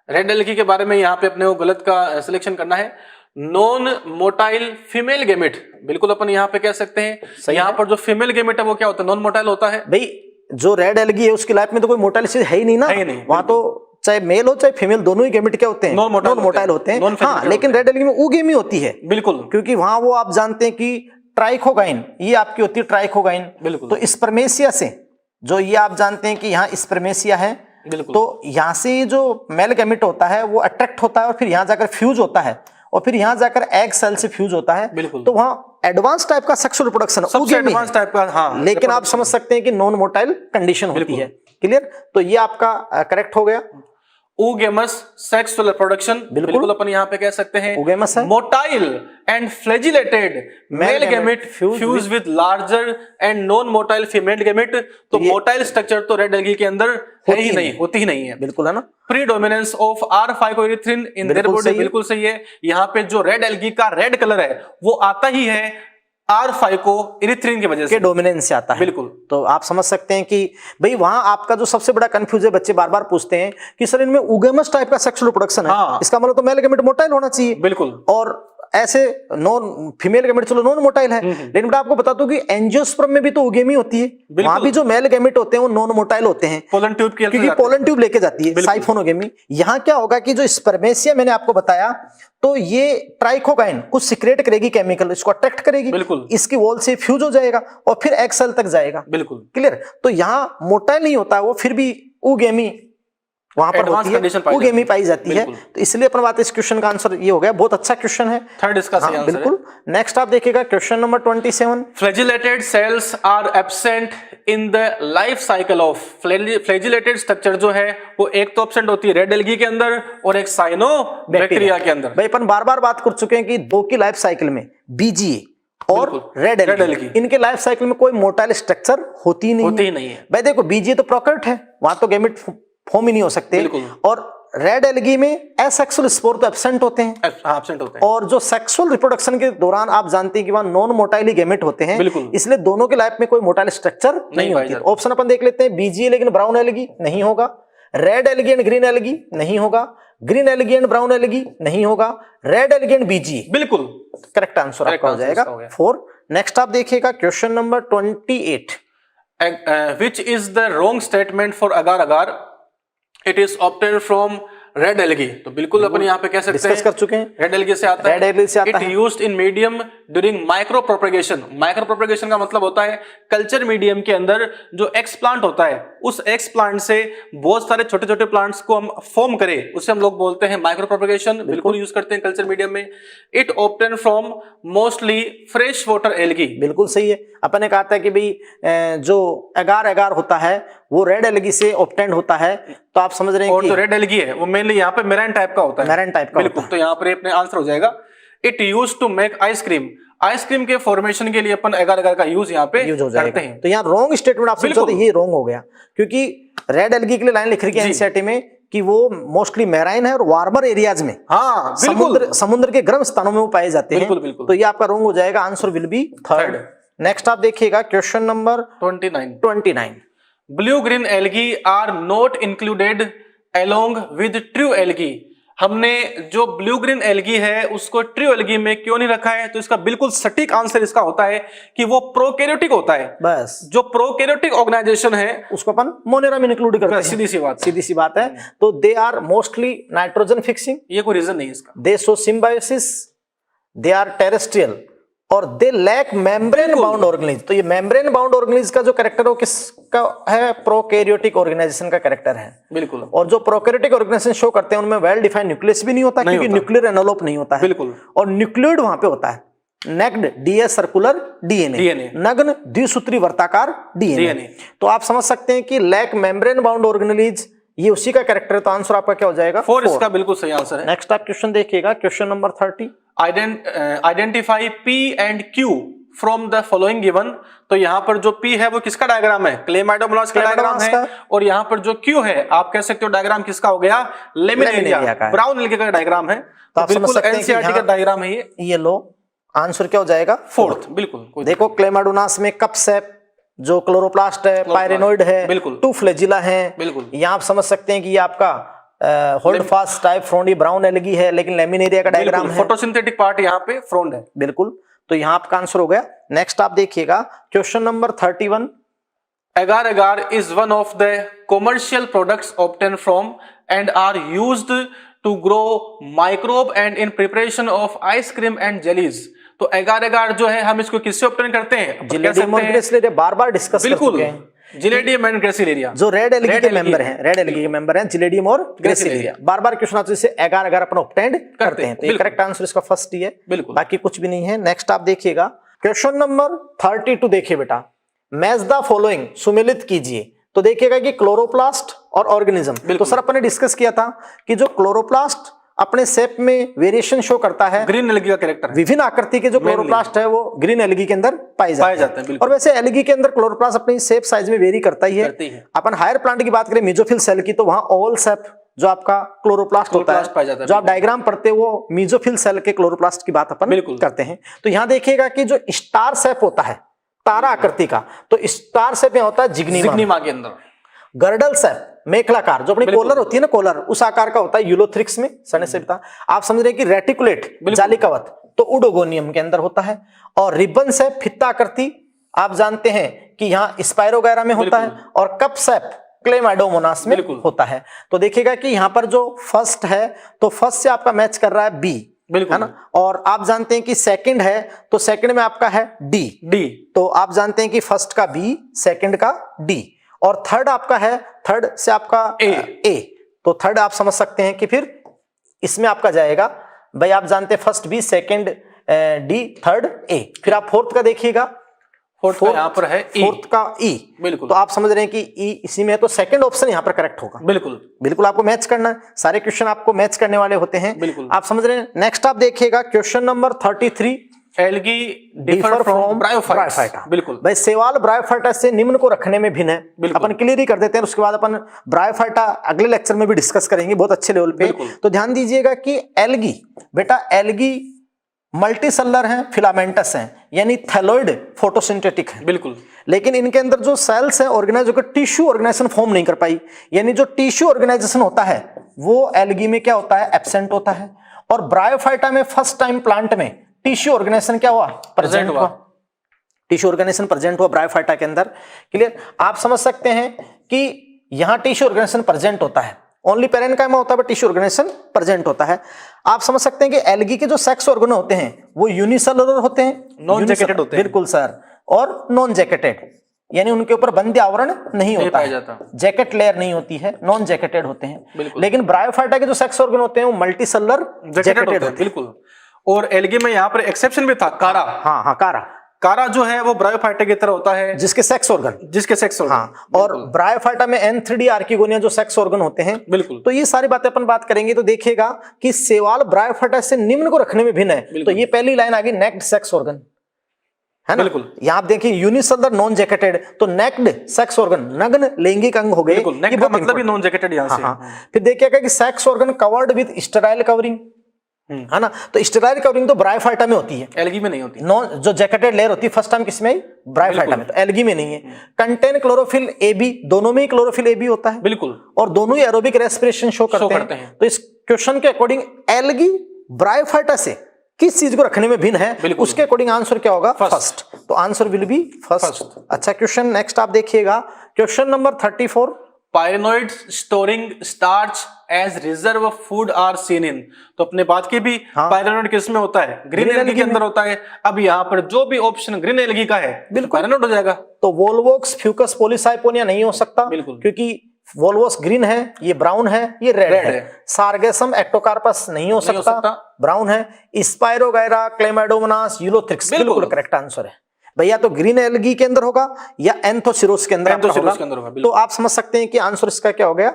[SPEAKER 2] Red algae के बारे में यहाँ पे अपने को गलत का सिलेक्शन करना है। नॉन मोटाइल फीमेल गैमेट, बिल्कुल अपन यहाँ पे कह सकते हैं यहाँ पर जो फीमेल गैमेट है वो क्या होता है? नॉन मोटाइल होता है। भाई जो रेड एल्गी है उसकी लाइफ में तो कोई मोटाइल चीज है ही नहीं ना, वहां तो चाहे मेल हो चाहे फीमेल दोनों ही गैमेट क्या होते हैं? नॉन मोटाइल होते हैं। हाँ, लेकिन रेड एल्गी में oogamie होती है, बिल्कुल, क्योंकि वहां वो आप जानते हैं कि ट्राइकोगाइन ये आपकी होती है, ट्राइकोगाइन, बिल्कुल। तो स्पर्मेसिया से जो ये आप जानते हैं कि यहाँ स्पर्मेसिया है, बिल्कुल, तो यहाँ से जो मेल गैमेट होता है वो अट्रैक्ट होता है और फिर यहाँ जाकर फ्यूज होता है और फिर यहाँ जाकर एग सेल से फ्यूज होता है, बिल्कुल। तो वहाँ एडवांस टाइप का सेक्सुअल रिप्रोडक्शन, सबसे एडवांस टाइप का, हाँ, लेकिन आप समझ सकते हैं कि नॉन मोटाइल कंडीशन होती है। क्लियर? तो ये आपका करेक्ट हो गया। oogamous sexual reproduction, बिल्कुल अपन यहाँ पे कह सकते हैं
[SPEAKER 1] oogamous है,
[SPEAKER 2] motile and flagellated male gamete fuse with larger and non-motile female gamete। तो motile structure तो रेड एल्गी के अंदर है ही नहीं, होती ही नहीं है,
[SPEAKER 1] बिल्कुल है ना।
[SPEAKER 2] Predominance of R-phycoerythrin in their body, बिल्कुल सही है। यहाँ पे जो रेड एल्गी का रेड कलर है वो आता ही है R-phycoerythrin की वजह से,
[SPEAKER 1] डोमिनेंस से आता है,
[SPEAKER 2] बिल्कुल।
[SPEAKER 1] तो आप समझ सकते हैं कि भाई वहां आपका जो सबसे बड़ा कंफ्यूज है, बच्चे बार बार पूछते हैं कि सर इनमें उगेमस टाइप का सेक्सुअल रिप्रोडक्शन है,
[SPEAKER 2] हाँ।
[SPEAKER 1] इसका मतलब तो मेल गैमेट मोटाइल होना चाहिए,
[SPEAKER 2] बिल्कुल।
[SPEAKER 1] और ऐसे नॉन फीमेल गैमेट चलो नॉन मोटाइल है, लेकिन बेटा आपको बता दूं कि एंजियोस्पर्म में भी तो उगेमी होती है, वहां भी जो मेल गैमेट होते हैं वो नॉन मोटाइल होते हैं,
[SPEAKER 2] पोलन ट्यूब की,
[SPEAKER 1] क्योंकि पोलन ट्यूब लेके जाती है साइफोनोगेमी। यहाँ क्या होगा कि जो स्पर्मेशिया मैंने आपको बताया, तो ये ट्राइकोगाइन कुछ सिक्रेट करेगी केमिकल, इसको अट्रैक्ट करेगी,
[SPEAKER 2] बिल्कुल,
[SPEAKER 1] इसकी वॉल से फ्यूज हो जाएगा और फिर एग सेल तक जाएगा,
[SPEAKER 2] बिल्कुल
[SPEAKER 1] क्लियर। तो यहाँ मोटाइल नहीं होता है वो, फिर भी उगेमी वहां पर होती है, उगेमी पाई जाती है, तो इसलिए अपन बात, इस क्वेश्चन का आंसर ये हो गया। बहुत अच्छा क्वेश्चन है,
[SPEAKER 2] थर्ड इसका सही आंसर है,
[SPEAKER 1] बिल्कुल। नेक्स्ट आप देखिएगा question number 27,
[SPEAKER 2] flagellated cells are absent in the life cycle of, flagellated structure जो है वो एक तो एब्सेंट होती है रेड एल्गी के अंदर और एक साइनोबैक्टीरिया के अंदर।
[SPEAKER 1] भाई अपन बार बार बात कर चुके हैं कि दो की लाइफ साइकिल में बीजीए और रेड एल्गी, इनके लाइफ साइकिल में कोई मोटाइल स्ट्रक्चर होती नहीं है। भाई देखो बीजीए तो प्रोकैरियोट है, वहां तो गैमेट फॉर्म ही नहीं हो सकते, और रेड एल्गी में एसेक्सुअल स्पोर तो एब्सेंट होते हैं,
[SPEAKER 2] एब्सेंट होते हैं,
[SPEAKER 1] और जो सेक्सुअल रिप्रोडक्शन के दौरान आप जानते हैं कि वहां नॉन मोटाइल गैमेट होते हैं, इसलिए दोनों के लाइफ में कोई मोटाइल स्ट्रक्चर नहीं होती है। ऑप्शन अपन देख लेते हैं, बीजीए लेकिन ब्राउन एल्गी नहीं होगा, red algae and green algae नहीं होगा, green algae and brown algae नहीं होगा, रेड एल्गी एंड बीजीए, बिल्कुल करेक्ट आंसर आपका हो जाएगा 4। नेक्स्ट आप देखिएगा question number 28,
[SPEAKER 2] which is the wrong statement for agar agar, it is obtained from red algae. तो बिल्कुल अपन यहाँ पे कह सकते हैं,
[SPEAKER 1] कर चुके हैं,
[SPEAKER 2] रेड एल्गी से आता है,
[SPEAKER 1] रेड एल्गी से आता है।
[SPEAKER 2] It used in medium during micro propagation. Micro propagation का मतलब होता है कल्चर मीडियम के अंदर जो एक्स प्लांट होता है, उस एक्स प्लांट से बहुत सारे छोटे छोटे प्लांट्स को हम फॉर्म करें, उसे हम लोग बोलते हैं माइक्रो प्रोपेगेशन, बिल्कुल यूज करते हैं कल्चर मीडियम में। It obtain from mostly fresh water algae, बिल्कुल सही है। अपन ने कहा था कि भाई जो एगार एगार होता है वो रेड एल्गी से ऑब्टेंड होता है, तो आप समझ रहे हैं और जो रेड एल्गी है वो मेनली यहाँ पे मेराइन टाइप का होता है, मेराइन टाइप का, बिल्कुल। तो यहाँ पर अपने आंसर हो जाएगा, it used to make ice cream. Ice cream के फॉर्मेशन के लिए अपन एगार एगार का यूज यहाँ पे करते हैं। तो यहाँ रॉन्ग स्टेटमेंट आप सोचो तो ये रॉन्ग हो गया, क्योंकि रेड एल्गी के लिए लाइन लिख रही है एनसीईआरटी में कि वो मोस्टली मेराइन है और वार्मर एरियाज में, हाँ, समुद्र के गर्म स्थानों में वो पाए जाते हैं, बिल्कुल। तो ये आपका रॉन्ग हो जाएगा, answer will be third. Next आप देखिएगा question number 29, blue green algae are not included along with true algae. हमने जो ब्लू ग्रीन एल्गी है उसको ट्रू एल्गी में क्यों नहीं रखा है? तो इसका बिल्कुल सटीक आंसर इसका होता है कि वो प्रोकैरियोटिक होता है, बस। जो प्रोकैरियोटिक ऑर्गेनाइजेशन है उसको अपन मोनेरा में इंक्लूड करते हैं, सीधी सी बात है। तो they are mostly nitrogen fixing, ये कोई रीजन नहीं है इसका। They show symbiosis, they are terrestrial, और they lack membrane bound organism. तो ये मेम्ब्रेन बाउंड ऑर्गेनिज्म का जो कैरेक्टर है किसका है? प्रोकैरियोटिक ऑर्गेनाइजेशन का कैरेक्टर है, बिल्कुल। और जो प्रोकैरियोटिक ऑर्गेनाइजेशन शो करते हैं उनमें वेल डिफाइंड न्यूक्लियस भी नहीं होता, क्योंकि न्यूक्लियर एनवेलप नहीं होता है, बिल्कुल। और न्यूक्लियोइड वहां पे होता है, नेक्ड डीएस सर्कुलर डीएनए, नग्न द्विसूत्री वर्ताकार डीएनए। तो आप समझ सकते हैं कि लैक मेम्ब्रेन बाउंड ऑर्गेनेलिज ये उसी का कैरेक्टर है, तो आंसर आपका क्या हो जाएगा? 4 इसका बिल्कुल सही आंसर है। नेक्स्ट आप क्वेश्चन देखिएगा, question number 30, identify P and Q from the following given. तो यहाँ पर जो P है वो किसका डायग्राम है? क्लेमाइडोमोनास का डायग्राम है, और यहाँ पर जो Q है आप कह सकते हो डायग्राम किसका हो गया? लेमिनेरिया का, ब्राउन एल्गी का डायग्राम है। तो बिल्कुल एनसीईआरटी का डायग्राम है ये। लो आंसर क्या हो जाएगा? 4th, बिल्कुल। देखो क्लेमाइडोमोनास में कप सेप, जो क्लोरोप्लास्ट है, पायरेनोइड है, बिल्कुल, 2 फ्लैजिला है, बिल्कुल। यहाँ आप समझ सकते हैं कि ये आपका holdfast type frondy brown algae है, लेकिन लेमिनेरिया का डायग्राम है, फोटोसिंथेटिक पार्ट यहाँ पे फ्रोंड है, बिल्कुल। तो यहाँ आपका आंसर हो गया। नेक्स्ट आप देखिएगा question number 31, agar agar is one of the commercial products obtain from and are used to grow microbe and in preparation of ice cream and jellies. तो एगार एगार जो है हम इसको किससे ऑब्टेन करते हैं? जिलेडियम और ग्रेसिलेरिया, बार-बार डिस्कस कर चुके हैं। जिलेडियम एंड ग्रेसिलेरिया जो रेड एल्गी के मेंबर हैं, रेड एल्गी के मेंबर हैं जिलेडियम और ग्रेसिलेरिया। बार-बार क्वेश्चन आते हैं, इसे एगार एगार अपन ऑब्टेन करते हैं। तो ये करेक्ट आंसर इसका फर्स्ट ही है, बिल्कुल, बाकी कुछ भी नहीं है। नेक्स्ट आप देखिएगा क्वेश्चन नंबर 32, देखिए बेटा, मैच द फॉलोइंग, सुमेलित कीजिए
[SPEAKER 1] तो देखिएगा कि क्लोरोप्लास्ट और ऑर्गेनिज्म, तो सर अपन ने डिस्कस किया था कि जो क्लोरोप्लास्ट अपने शेप में वेरिएशन शो करता है,
[SPEAKER 2] ग्रीन एल्गी का कैरेक्टर है,
[SPEAKER 1] विभिन्न आकृति के जो क्लोरोप्लास्ट है वो ग्रीन एल्गी के अंदर पाए जाते हैं। और वैसे एल्गी के अंदर क्लोरोप्लास्ट अपनी शेप साइज में वेरी करता ही है। अपन हायर प्लांट की बात करें मेसोफिल सेल की, तो वहां ओवल शेप जो आपका क्लोरोप्लास्ट होता है, जो आप डायग्राम पढ़ते हो वो मेसोफिल सेल के क्लोरोप्लास्ट की बात अपन करते हैं। तो यहाँ देखिएगा कि जो स्टार शेप होता है तारा आकृति का, तो स्टार शेप में होता है जिग्निमा के अंदर। गर्डल शेप मेखलाकार, जो अपनी कोलर होती है ना, कोलर उस आकार का होता है यूलोथ्रिक्स में। सने से बता आप समझ रहे कि रेटिकुलेट जालिकावत तो उडोगोनियम के अंदर होता है। और रिबन शेप फित्ता आकृति आप जानते हैं कि यहाँ स्पाइरोगैरा में होता है। और कप शेप क्लेमाइडोमोनास में होता है। तो देखिएगा कि यहाँ पर जो फर्स्ट है तो फर्स्ट से आपका मैच कर रहा है बी, है ना। और आप जानते हैं कि सेकंड है तो सेकंड में आपका है डी, तो आप जानते हैं कि फर्स्ट का बी, सेकंड का डी, और थर्ड आपका है, थर्ड से आपका ए, तो थर्ड आप समझ सकते हैं कि फिर इसमें आपका जाएगा भाई, आप जानते हैं first B, second D, third A. फिर आप फोर्थ का देखिएगा, फोर्थ यहाँ पर है फोर्थ का ई, बिल्कुल। तो आप समझ रहे हैं कि ई इसी में है, तो सेकंड ऑप्शन यहाँ पर करेक्ट होगा। बिल्कुल आपको मैच करना है, सारे क्वेश्चन आपको मैच करने वाले होते हैं, बिल्कुल आप समझ रहे हैं। नेक्स्ट आप देखिएगा question number 33, algae differ from bryophyta. बिल्कुल भाई, शैवाल ब्रायोफाइटा से निम्न को रखने में भिन्न है। अपन क्लियर ही कर देते हैं, उसके बाद अपन ब्रायोफाइटा अगले लेक्चर में भी डिस्कस करेंगे बहुत अच्छे लेवल पे। तो ध्यान दीजिएगा कि एल्गी, बेटा एल्गी मल्टीसेलर हैं, फिलामेंटस हैं, यानी थैलोइड फोटोसिंथेटिक है, बिल्कुल। लेकिन इनके अंदर जो सेल्स है ऑर्गेनाइज होकर टिश्यू ऑर्गेनाइजेशन फॉर्म नहीं कर पाई, यानी जो टिश्यू ऑर्गेनाइजेशन होता है वो एल्गी में क्या होता है, एब्सेंट होता है। और ब्रायोफाइटा में फर्स्ट टाइम प्लांट में टिश्यू ऑर्गेनाइजेशन क्या हुआ, प्रेजेंट हुआ, टिश्यू ऑर्गेनाइजेशन प्रेजेंट हुआ ब्रायोफाइटा के अंदर। क्लियर, आप समझ सकते हैं कि यहां टिश्यू ऑर्गेनाइजेशन प्रेजेंट होता है, ओनली पेरेन्काइमा होता है बट टिश्यू ऑर्गेनाइजेशन प्रेजेंट होता है। आप समझ सकते हैं कि एल्गी के जो सेक्स ऑर्गन होते हैं वो यूनिसेलुलर होते हैं, नॉन जैकेटेड होते हैं, बिल्कुल सर, और नॉन जैकेटेड, यानी उनके ऊपर बंध्य आवरण नहीं होता है, जैकेट लेयर नहीं होती है, नॉन जैकेटेड होते हैं। लेकिन ब्रायोफाइटा के जो सेक्स ऑर्गन होते हैं वो मल्टीसेलुलर जैकेटेड होते हैं, बिल्कुल। और एल्गी में यहाँ पर एक्सेप्शन भी था, कारा। हाँ, कारा जो है वो ब्रायोफाइटा की तरह होता है, जिसके सेक्स ऑर्गन। हाँ, और ब्रायोफाइटा में N3D आर्किगोनिया जो सेक्स ऑर्गन होते हैं, बिल्कुल। तो ये सारी बातें अपन बात करेंगे। तो देखिएगा कि शैवाल ब्रायोफाइटा से निम्न को रखने में भिन्न है। तो ये पहली लाइन आ गई, नेक्ड सेक्स ऑर्गन, है ना, बिल्कुल। यहाँ आप देखिए यूनिसेलुलर नॉन जैकेटेड, तो नेक्ड सेक्स ऑर्गन, नग्न लैंगिक अंग हो गए, मतलब ही नॉन जैकेटेड यहाँ से। फिर देखिएगा कि sex organ covered with sterile covering, है ना। तो स्टेराइल कवरिंग तो ब्रायोफाइटा में होती है, एल्गी में नहीं होती। नॉन जो जैकेटेड लेयर होती है फर्स्ट टाइम किसमें, ब्रायोफाइटा में, तो एल्गी में नहीं है। कंटेन क्लोरोफिल AB, दोनों में ही क्लोरोफिल AB होता है, बिल्कुल। और दोनों ही एरोबिक रेस्पिरेशन शो करते हैं। तो इस क्वेश्चन के अकॉर्डिंग एल्गी ब्रायोफाइटा से किस चीज को रखने में भिन्न है, उसके अकॉर्डिंग आंसर क्या होगा, फर्स्ट। तो आंसर विल बी फर्स्ट। अच्छा क्वेश्चन नेक्स्ट आप देखिएगा, question number 34, pyrenoids storing starch as reserve food are seen in. तो अपने बात की भी, पायरेनोइड किस में होता है, ग्रीन एल्गी के अंदर होता है। अब यहाँ पर जो भी ऑप्शन ग्रीन एल्गी का है बिल्कुल पायरेनोइड हो जाएगा। तो वोल्वोक्स फ्यूकस पॉलीसाइपोनिया नहीं हो सकता, बिल्कुल, क्योंकि वोल्वोस ग्रीन है, ये ब्राउन है, ये रेड है। सार्गेसम एक्टोकार्पस नहीं हो सकता, ब्राउन है। स्पाइरोगायरा, क्लेमाइडोमोनास, यूलोथ्रिक्स, बिल्कुल करेक्ट आंसर है भैया। तो ग्रीन एल्गी के अंदर होगा या एंथोसिरोस के अंदर होगा। तो आप समझ सकते हैं कि आंसर इसका क्या हो गया,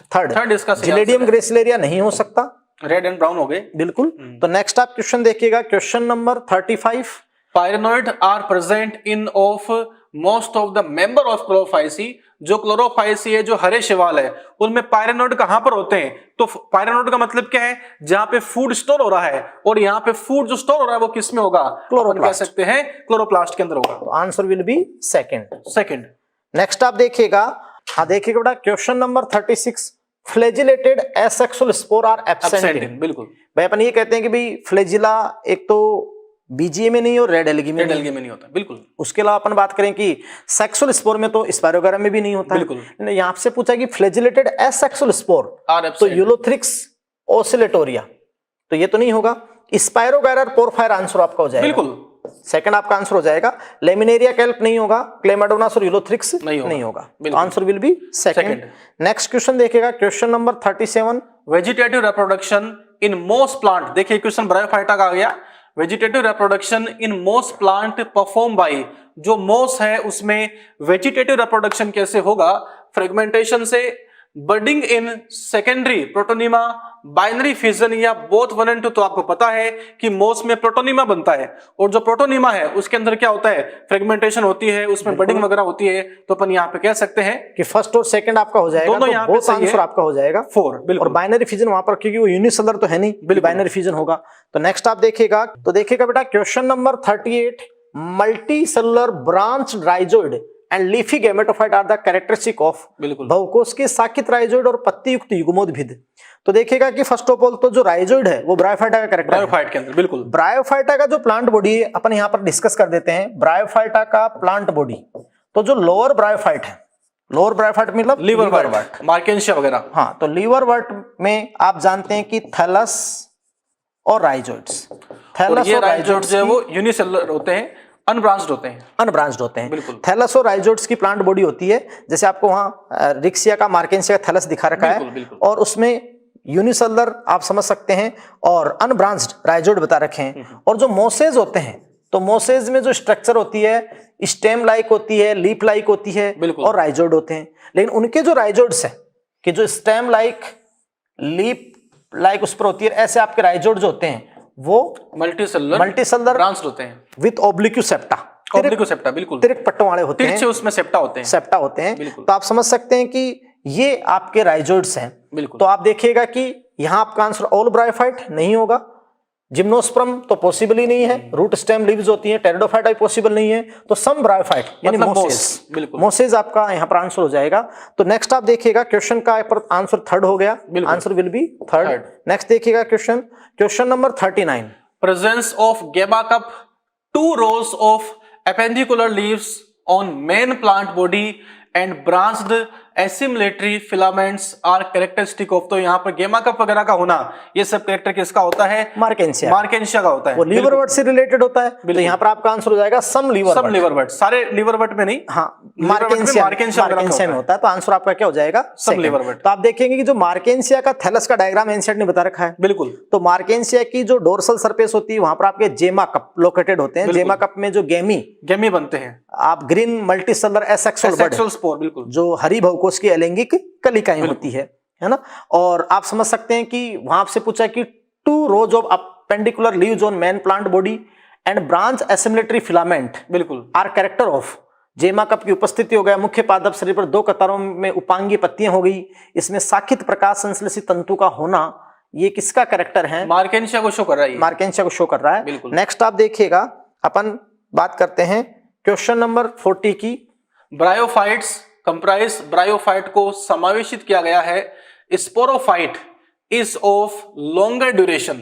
[SPEAKER 1] थर्ड इसका। जिलेडियम ग्रेसिलेरिया नहीं हो सकता, रेड एंड ब्राउन हो गए, बिल्कुल। तो नेक्स्ट आप क्वेश्चन देखिएगा, question number 35, pyrenoid are present in of most of the member of chlorophyceae. जो क्लोरोफाइसी है, जो हरे शैवाल है, उनमें पायरेनोइड कहां पर होते हैं, तो पायरेनोइड का मतलब क्या है, जहां पे फूड स्टोर हो रहा है, और यहाँ पे फूड जो स्टोर हो रहा है वो किस में होगा, क्लोरोप्लास्ट, कह सकते हैं क्लोरोप्लास्ट के अंदर होगा। तो answer will be second. Next आप देखिएगा, हाँ देखिएगा बेटा, question number 36, flagellated asexual spore are absent in. बिल्कुल भाई, अपन ये कहते हैं कि भाई फ्लैजिला एक तो बीजीए में नहीं और रेड एल्गी में नहीं होता, बिल्कुल। उसके अलावा अपन बात करें कि सेक्सुअल स्पोर में तो स्पाइरोगायरा में भी नहीं होता, बिल्कुल। यहाँ से पूछा कि फ्लैजिलेटेड एसेक्सुअल स्पोर, तो यूलोथ्रिक्स ओसिलेटोरिया, तो ये तो नहीं होगा। स्पाइरोगायरा पोरफायर आंसर आपका हो जाएगा, बिल्कुल सेकंड आपका आंसर हो जाएगा। लेमिनेरिया कैल्प नहीं होगा, क्लेमाइडोनास और यूलोथ्रिक्स नहीं होगा, तो answer will be second. Next question देखिएगा, question number 37, vegetative reproduction in most plant. देखिए क्वेश्चन ब्रायोफाइटा का आ गया, vegetative reproduction in most plant perform by. जो मोस है उसमें वेजिटेटिव रिप्रोडक्शन कैसे होगा,
[SPEAKER 2] फ्रेगमेंटेशन से, budding in secondary protonema, binary fission या बोथ 1 and 2। तो आपको पता है कि मोस में प्रोटोनिमा बनता है, और जो प्रोटोनिमा है उसके अंदर क्या होता है, फ्रेगमेंटेशन होती है, उसमें बडिंग वगैरह होती है। तो अपन यहाँ पे कह सकते हैं
[SPEAKER 1] कि फर्स्ट और सेकंड आपका हो जाएगा,
[SPEAKER 2] दोनों
[SPEAKER 1] तो
[SPEAKER 2] यहाँ पे
[SPEAKER 1] बोथ
[SPEAKER 2] सही है।
[SPEAKER 1] आंसर आपका हो जाएगा
[SPEAKER 2] 4 बिल्कुल।
[SPEAKER 1] और बाइनरी फिजन वहां पर, क्योंकि वो यूनिसेलुलर तो है नहीं, बाइनरी फिजन होगा। तो नेक्स्ट आप देखिएगा, तो देखिएगा बेटा question number 38, multicellular branch rhizoid and leafy gametophyte are the characteristic of.
[SPEAKER 2] बिल्कुल।
[SPEAKER 1] बहुकोष के साकित राइजोइड और पत्ती युक्त युग्मोद्भिद। तो देखिएगा कि फर्स्ट ऑफ ऑल तो जो राइजोइड है वो ब्रायोफाइटा का कैरेक्टर है।
[SPEAKER 2] ब्रायोफाइट के अंदर बिल्कुल।
[SPEAKER 1] ब्रायोफाइटा का जो प्लांट बॉडी है अपन यहाँ पर डिस्कस कर देते हैं। ब्रायोफाइटा का प्लांट बॉडी, तो जो लोअर ब्रायोफाइट है, लोअर ब्रायोफाइट मतलब
[SPEAKER 2] लीवर वर्ट, मार्केंशिया वगैरह।
[SPEAKER 1] हाँ, तो लीवर वर्ट में आप जानते हैं कि थैलस और राइजोइड्स,
[SPEAKER 2] और ये राइजोइड्स जो है वो यूनिसेलुलर होते हैं, अनब्रांच्ड होते हैं,
[SPEAKER 1] अनब्रांच्ड होते हैं।
[SPEAKER 2] बिल्कुल।
[SPEAKER 1] थैलस और राइजोइड्स की प्लांट बॉडी होती है, जैसे आपको वहां रिक्सिया का, मार्केंशिया का थैलस दिखा रखा
[SPEAKER 2] बिल्कुल,
[SPEAKER 1] है,
[SPEAKER 2] बिल्कुल।
[SPEAKER 1] और उसमें यूनिसेलुलर आप समझ सकते हैं और अनब्रांच्ड राइजोइड बता रखे हैं। और जो मोसेज होते हैं, तो मोसेज में जो स्ट्रक्चर होती है स्टेम लाइक होती है, लीफ लाइक होती है, और राइजोइड होते हैं। लेकिन उनके जो राइजोइड्स हैं कि जो स्टेम लाइक, लीफ लाइक उस पर होती है, ऐसे आपके राइजोइड जो होते हैं वो मल्टीसेलुलर
[SPEAKER 2] ब्रांच्ड होते हैं
[SPEAKER 1] विद ऑब्लिक्यू सेप्टा,
[SPEAKER 2] ऑब्लिक्वसेप्टा, बिल्कुल
[SPEAKER 1] तिरक पट्टों वाले होते हैं,
[SPEAKER 2] तिरछे उसमें सेप्टा होते हैं,
[SPEAKER 1] सेप्टा होते हैं।
[SPEAKER 2] बिल्कुल।
[SPEAKER 1] तो आप समझ सकते हैं कि ये आपके राइजोइड्स हैं।
[SPEAKER 2] बिल्कुल।
[SPEAKER 1] तो आप देखिएगा कि यहां आपका आंसर ऑल ब्रायोफाइट नहीं होगा, जिम्नोस्पर्म तो पॉसिबल ही नहीं है, रूट स्टेम लीव्स होती हैं, टेरिडोफाइट भी पॉसिबल नहीं है, तो सम ब्रायोफाइट यानी
[SPEAKER 2] मतलब
[SPEAKER 1] मोसेस,
[SPEAKER 2] बिल्कुल।
[SPEAKER 1] मोसेस आपका यहां पर आंसर हो जाएगा। तो नेक्स्ट आप देखिएगा क्वेश्चन का आंसर थर्ड हो गया, answer will be third. Next देखिएगा क्वेश्चन नंबर 39,
[SPEAKER 2] प्रेजेंस ऑफ गेमा cup, 2 rows of appendicular leaves on main plant body and branched assimilatory filaments are characteristic of. तो यहाँ पर गेमा कप वगैरह का होना, ये सब कैरेक्टर किसका होता है, मार्केंशिया का होता है,
[SPEAKER 1] वो लीवर वर्ट से रिलेटेड होता है। तो यहाँ पर आपका आंसर हो जाएगा सम लीवर वर्ट,
[SPEAKER 2] सारे लीवर वर्ट में नहीं,
[SPEAKER 1] हाँ मार्केंशिया में होता है। तो आंसर आपका क्या हो जाएगा,
[SPEAKER 2] सम लीवर वर्ट।
[SPEAKER 1] तो आप देखेंगे कि जो मार्केंशिया का थैलस का डायग्राम एनसीईआरटी ने बता रखा है,
[SPEAKER 2] बिल्कुल।
[SPEAKER 1] तो मार्केंशिया की जो डोर्सल सरफेस होती है वहां पर आपके जेमा कप लोकेटेड होते हैं। जेमा कप में जो गेमी बनते हैं, आप ग्रीन मल्टीसेलुलर एसेक्सुअल स्पोर,
[SPEAKER 2] बिल्कुल,
[SPEAKER 1] जो हरी बहुकोष की अलैंगिक कलिकाएं होती है ना। और आप समझ सकते हैं कि वहां आपसे पूछा कि 2 rows of appendicular leaves on main plant body and branch assimilatory filament, बिल्कुल, are character of. Gemma cup की उपस्थिति हो गया, मुख्य पादप शरीर पर 2 कतारों में उपांगी पत्तियां हो गई, इसमें साकित प्रकाश संश्लेषित तंतु का होना, ये किसका कैरेक्टर है,
[SPEAKER 2] मार्केंशिया को शो कर रहा है,
[SPEAKER 1] मार्केंशिया को शो कर रहा है। नेक्स्ट आप देखिएगा, अपन बात करते हैं क्वेश्चन नंबर 40 की।
[SPEAKER 2] ब्रायोफाइट्स कंप्राइज, ब्रायोफाइट को समावेशित किया गया है। Sporophyte is of longer duration.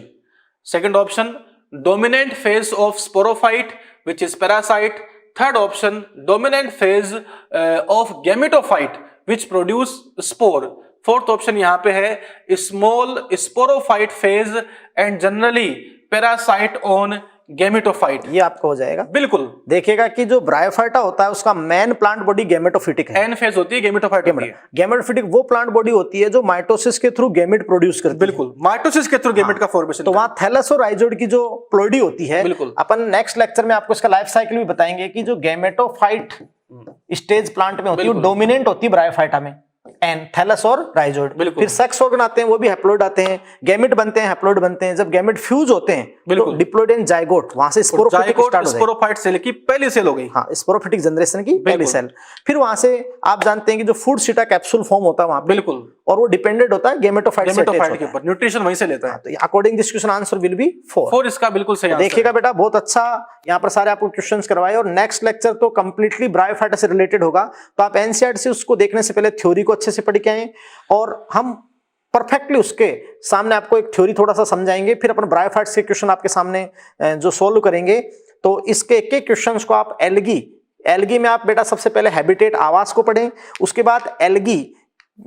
[SPEAKER 2] Second option, dominant phase of sporophyte which is parasite. Third option, dominant phase of gametophyte which produce spore. Fourth option यहाँ पे है small sporophyte phase and generally parasite on gametophyte.
[SPEAKER 1] ये आपको हो जाएगा,
[SPEAKER 2] बिल्कुल।
[SPEAKER 1] देखिएगा कि जो ब्रायोफाइटा होता है उसका मेन प्लांट बॉडी गैमेटोफिटिक है,
[SPEAKER 2] एन फेज होती है, गैमेटोफाइट होती है।
[SPEAKER 1] गैमेटोफिटिक वो प्लांट बॉडी होती है जो माइटोसिस के थ्रू गैमेट प्रोड्यूस करती है,
[SPEAKER 2] बिल्कुल, माइटोसिस के थ्रू गैमेट का फॉर्मेशन।
[SPEAKER 1] तो वहां थैलस और राइजोइड की जो प्लोइडी होती है,
[SPEAKER 2] बिल्कुल,
[SPEAKER 1] अपन नेक्स्ट लेक्चर में आपको इसका लाइफ साइकिल भी बताएंगे कि जो गैमेटोफाइट स्टेज प्लांट में होती है, डोमिनेंट होती है ब्रायोफाइटा में, एंड थैलस और राइजोइड। फिर सेक्स ऑर्गन आते हैं, वो भी हैप्लोइड आते हैं, गैमेट बनते हैं, हैप्लोइड बनते हैं। जब गैमेट फ्यूज होते हैं तो डिप्लोइड एंड जाइगोट, वहां से स्पोरोफिटिक स्टार्ट हो
[SPEAKER 2] स्पोरोफाइट सेल की पहली सेल हो गई,
[SPEAKER 1] हाँ स्पोरोफिटिक जनरेशन की पहली सेल। फिर वहां से आप जानते हैं कि जो फूड सीटा कैप्सूल फॉर्म होता है वहां,
[SPEAKER 2] बिल्कुल,
[SPEAKER 1] और वो डिपेंडेंट होता है गैमेटोफाइट
[SPEAKER 2] के ऊपर, न्यूट्रिशन वहीं से लेता है।
[SPEAKER 1] तो according this question answer will B 4
[SPEAKER 2] इसका बिल्कुल सही आंसर।
[SPEAKER 1] देखिएगा बेटा, बहुत अच्छा यहाँ पर सारे आपको क्वेश्चंस करवाए, और नेक्स्ट लेक्चर तो कंप्लीटली ब्रायोफाइटा से रिलेटेड होगा। तो आप एनसीईआरटी से उसको देखने से पहले थ्योरी को अच्छे से पढ़ के आए, और हम परफेक्टली उसके सामने आपको एक थ्योरी थोड़ा सा समझाएंगे, फिर अपन ब्रायोफाइट्स के क्वेश्चन आपके सामने जो सोल्व करेंगे। तो इसके एक एक क्वेश्चंस को आप एल्गी में आप बेटा सबसे पहले हैबिटेट आवास को पढ़ें, उसके बाद एल्गी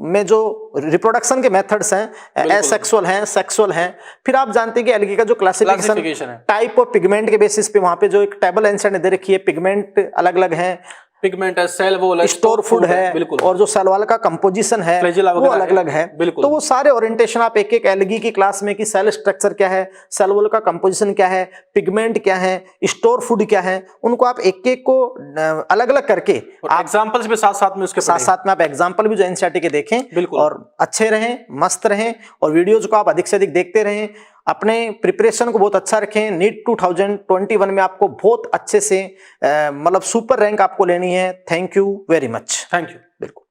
[SPEAKER 1] में जो रिप्रोडक्शन के मेथड्स हैं, एसेक्सुअल हैं, सेक्सुअल हैं। फिर आप जानते हैं कि एल्गी का जो क्लासिफिकेशन टाइप ऑफ पिगमेंट के बेसिस पे वहां पे जो एक टेबल एनसीईआरटी ने दे रखी है, पिगमेंट अलग अलग हैं,
[SPEAKER 2] पिगमेंट है, सेल वॉल है,
[SPEAKER 1] स्टोर फूड है,
[SPEAKER 2] बिल्कुल,
[SPEAKER 1] और जो सेल वॉल का कंपोजिशन है
[SPEAKER 2] Flagella
[SPEAKER 1] वो
[SPEAKER 2] वगैरह
[SPEAKER 1] अलग अलग है।
[SPEAKER 2] बिल्कुल।
[SPEAKER 1] तो वो सारे ओरिएंटेशन आप एक एक एलगी की क्लास में कि सेल स्ट्रक्चर क्या है, सेल वॉल का कंपोजिशन क्या है, पिगमेंट क्या है, स्टोर फूड क्या है, उनको आप एक एक को अलग अलग करके आप
[SPEAKER 2] एग्जांपल्स भी साथ साथ में उसके
[SPEAKER 1] साथ साथ में आप एग्जाम्पल भी जो एनसीईआरटी के देखें
[SPEAKER 2] बिल्कुल।
[SPEAKER 1] और अच्छे रहें, मस्त रहें, और वीडियोज को आप अधिक से अधिक देखते रहें। अपने प्रिपरेशन को बहुत अच्छा रखें। नीट 2021 में आपको बहुत अच्छे से मतलब सुपर रैंक आपको लेनी है। Thank you very much.
[SPEAKER 2] Thank you.
[SPEAKER 1] बिल्कुल।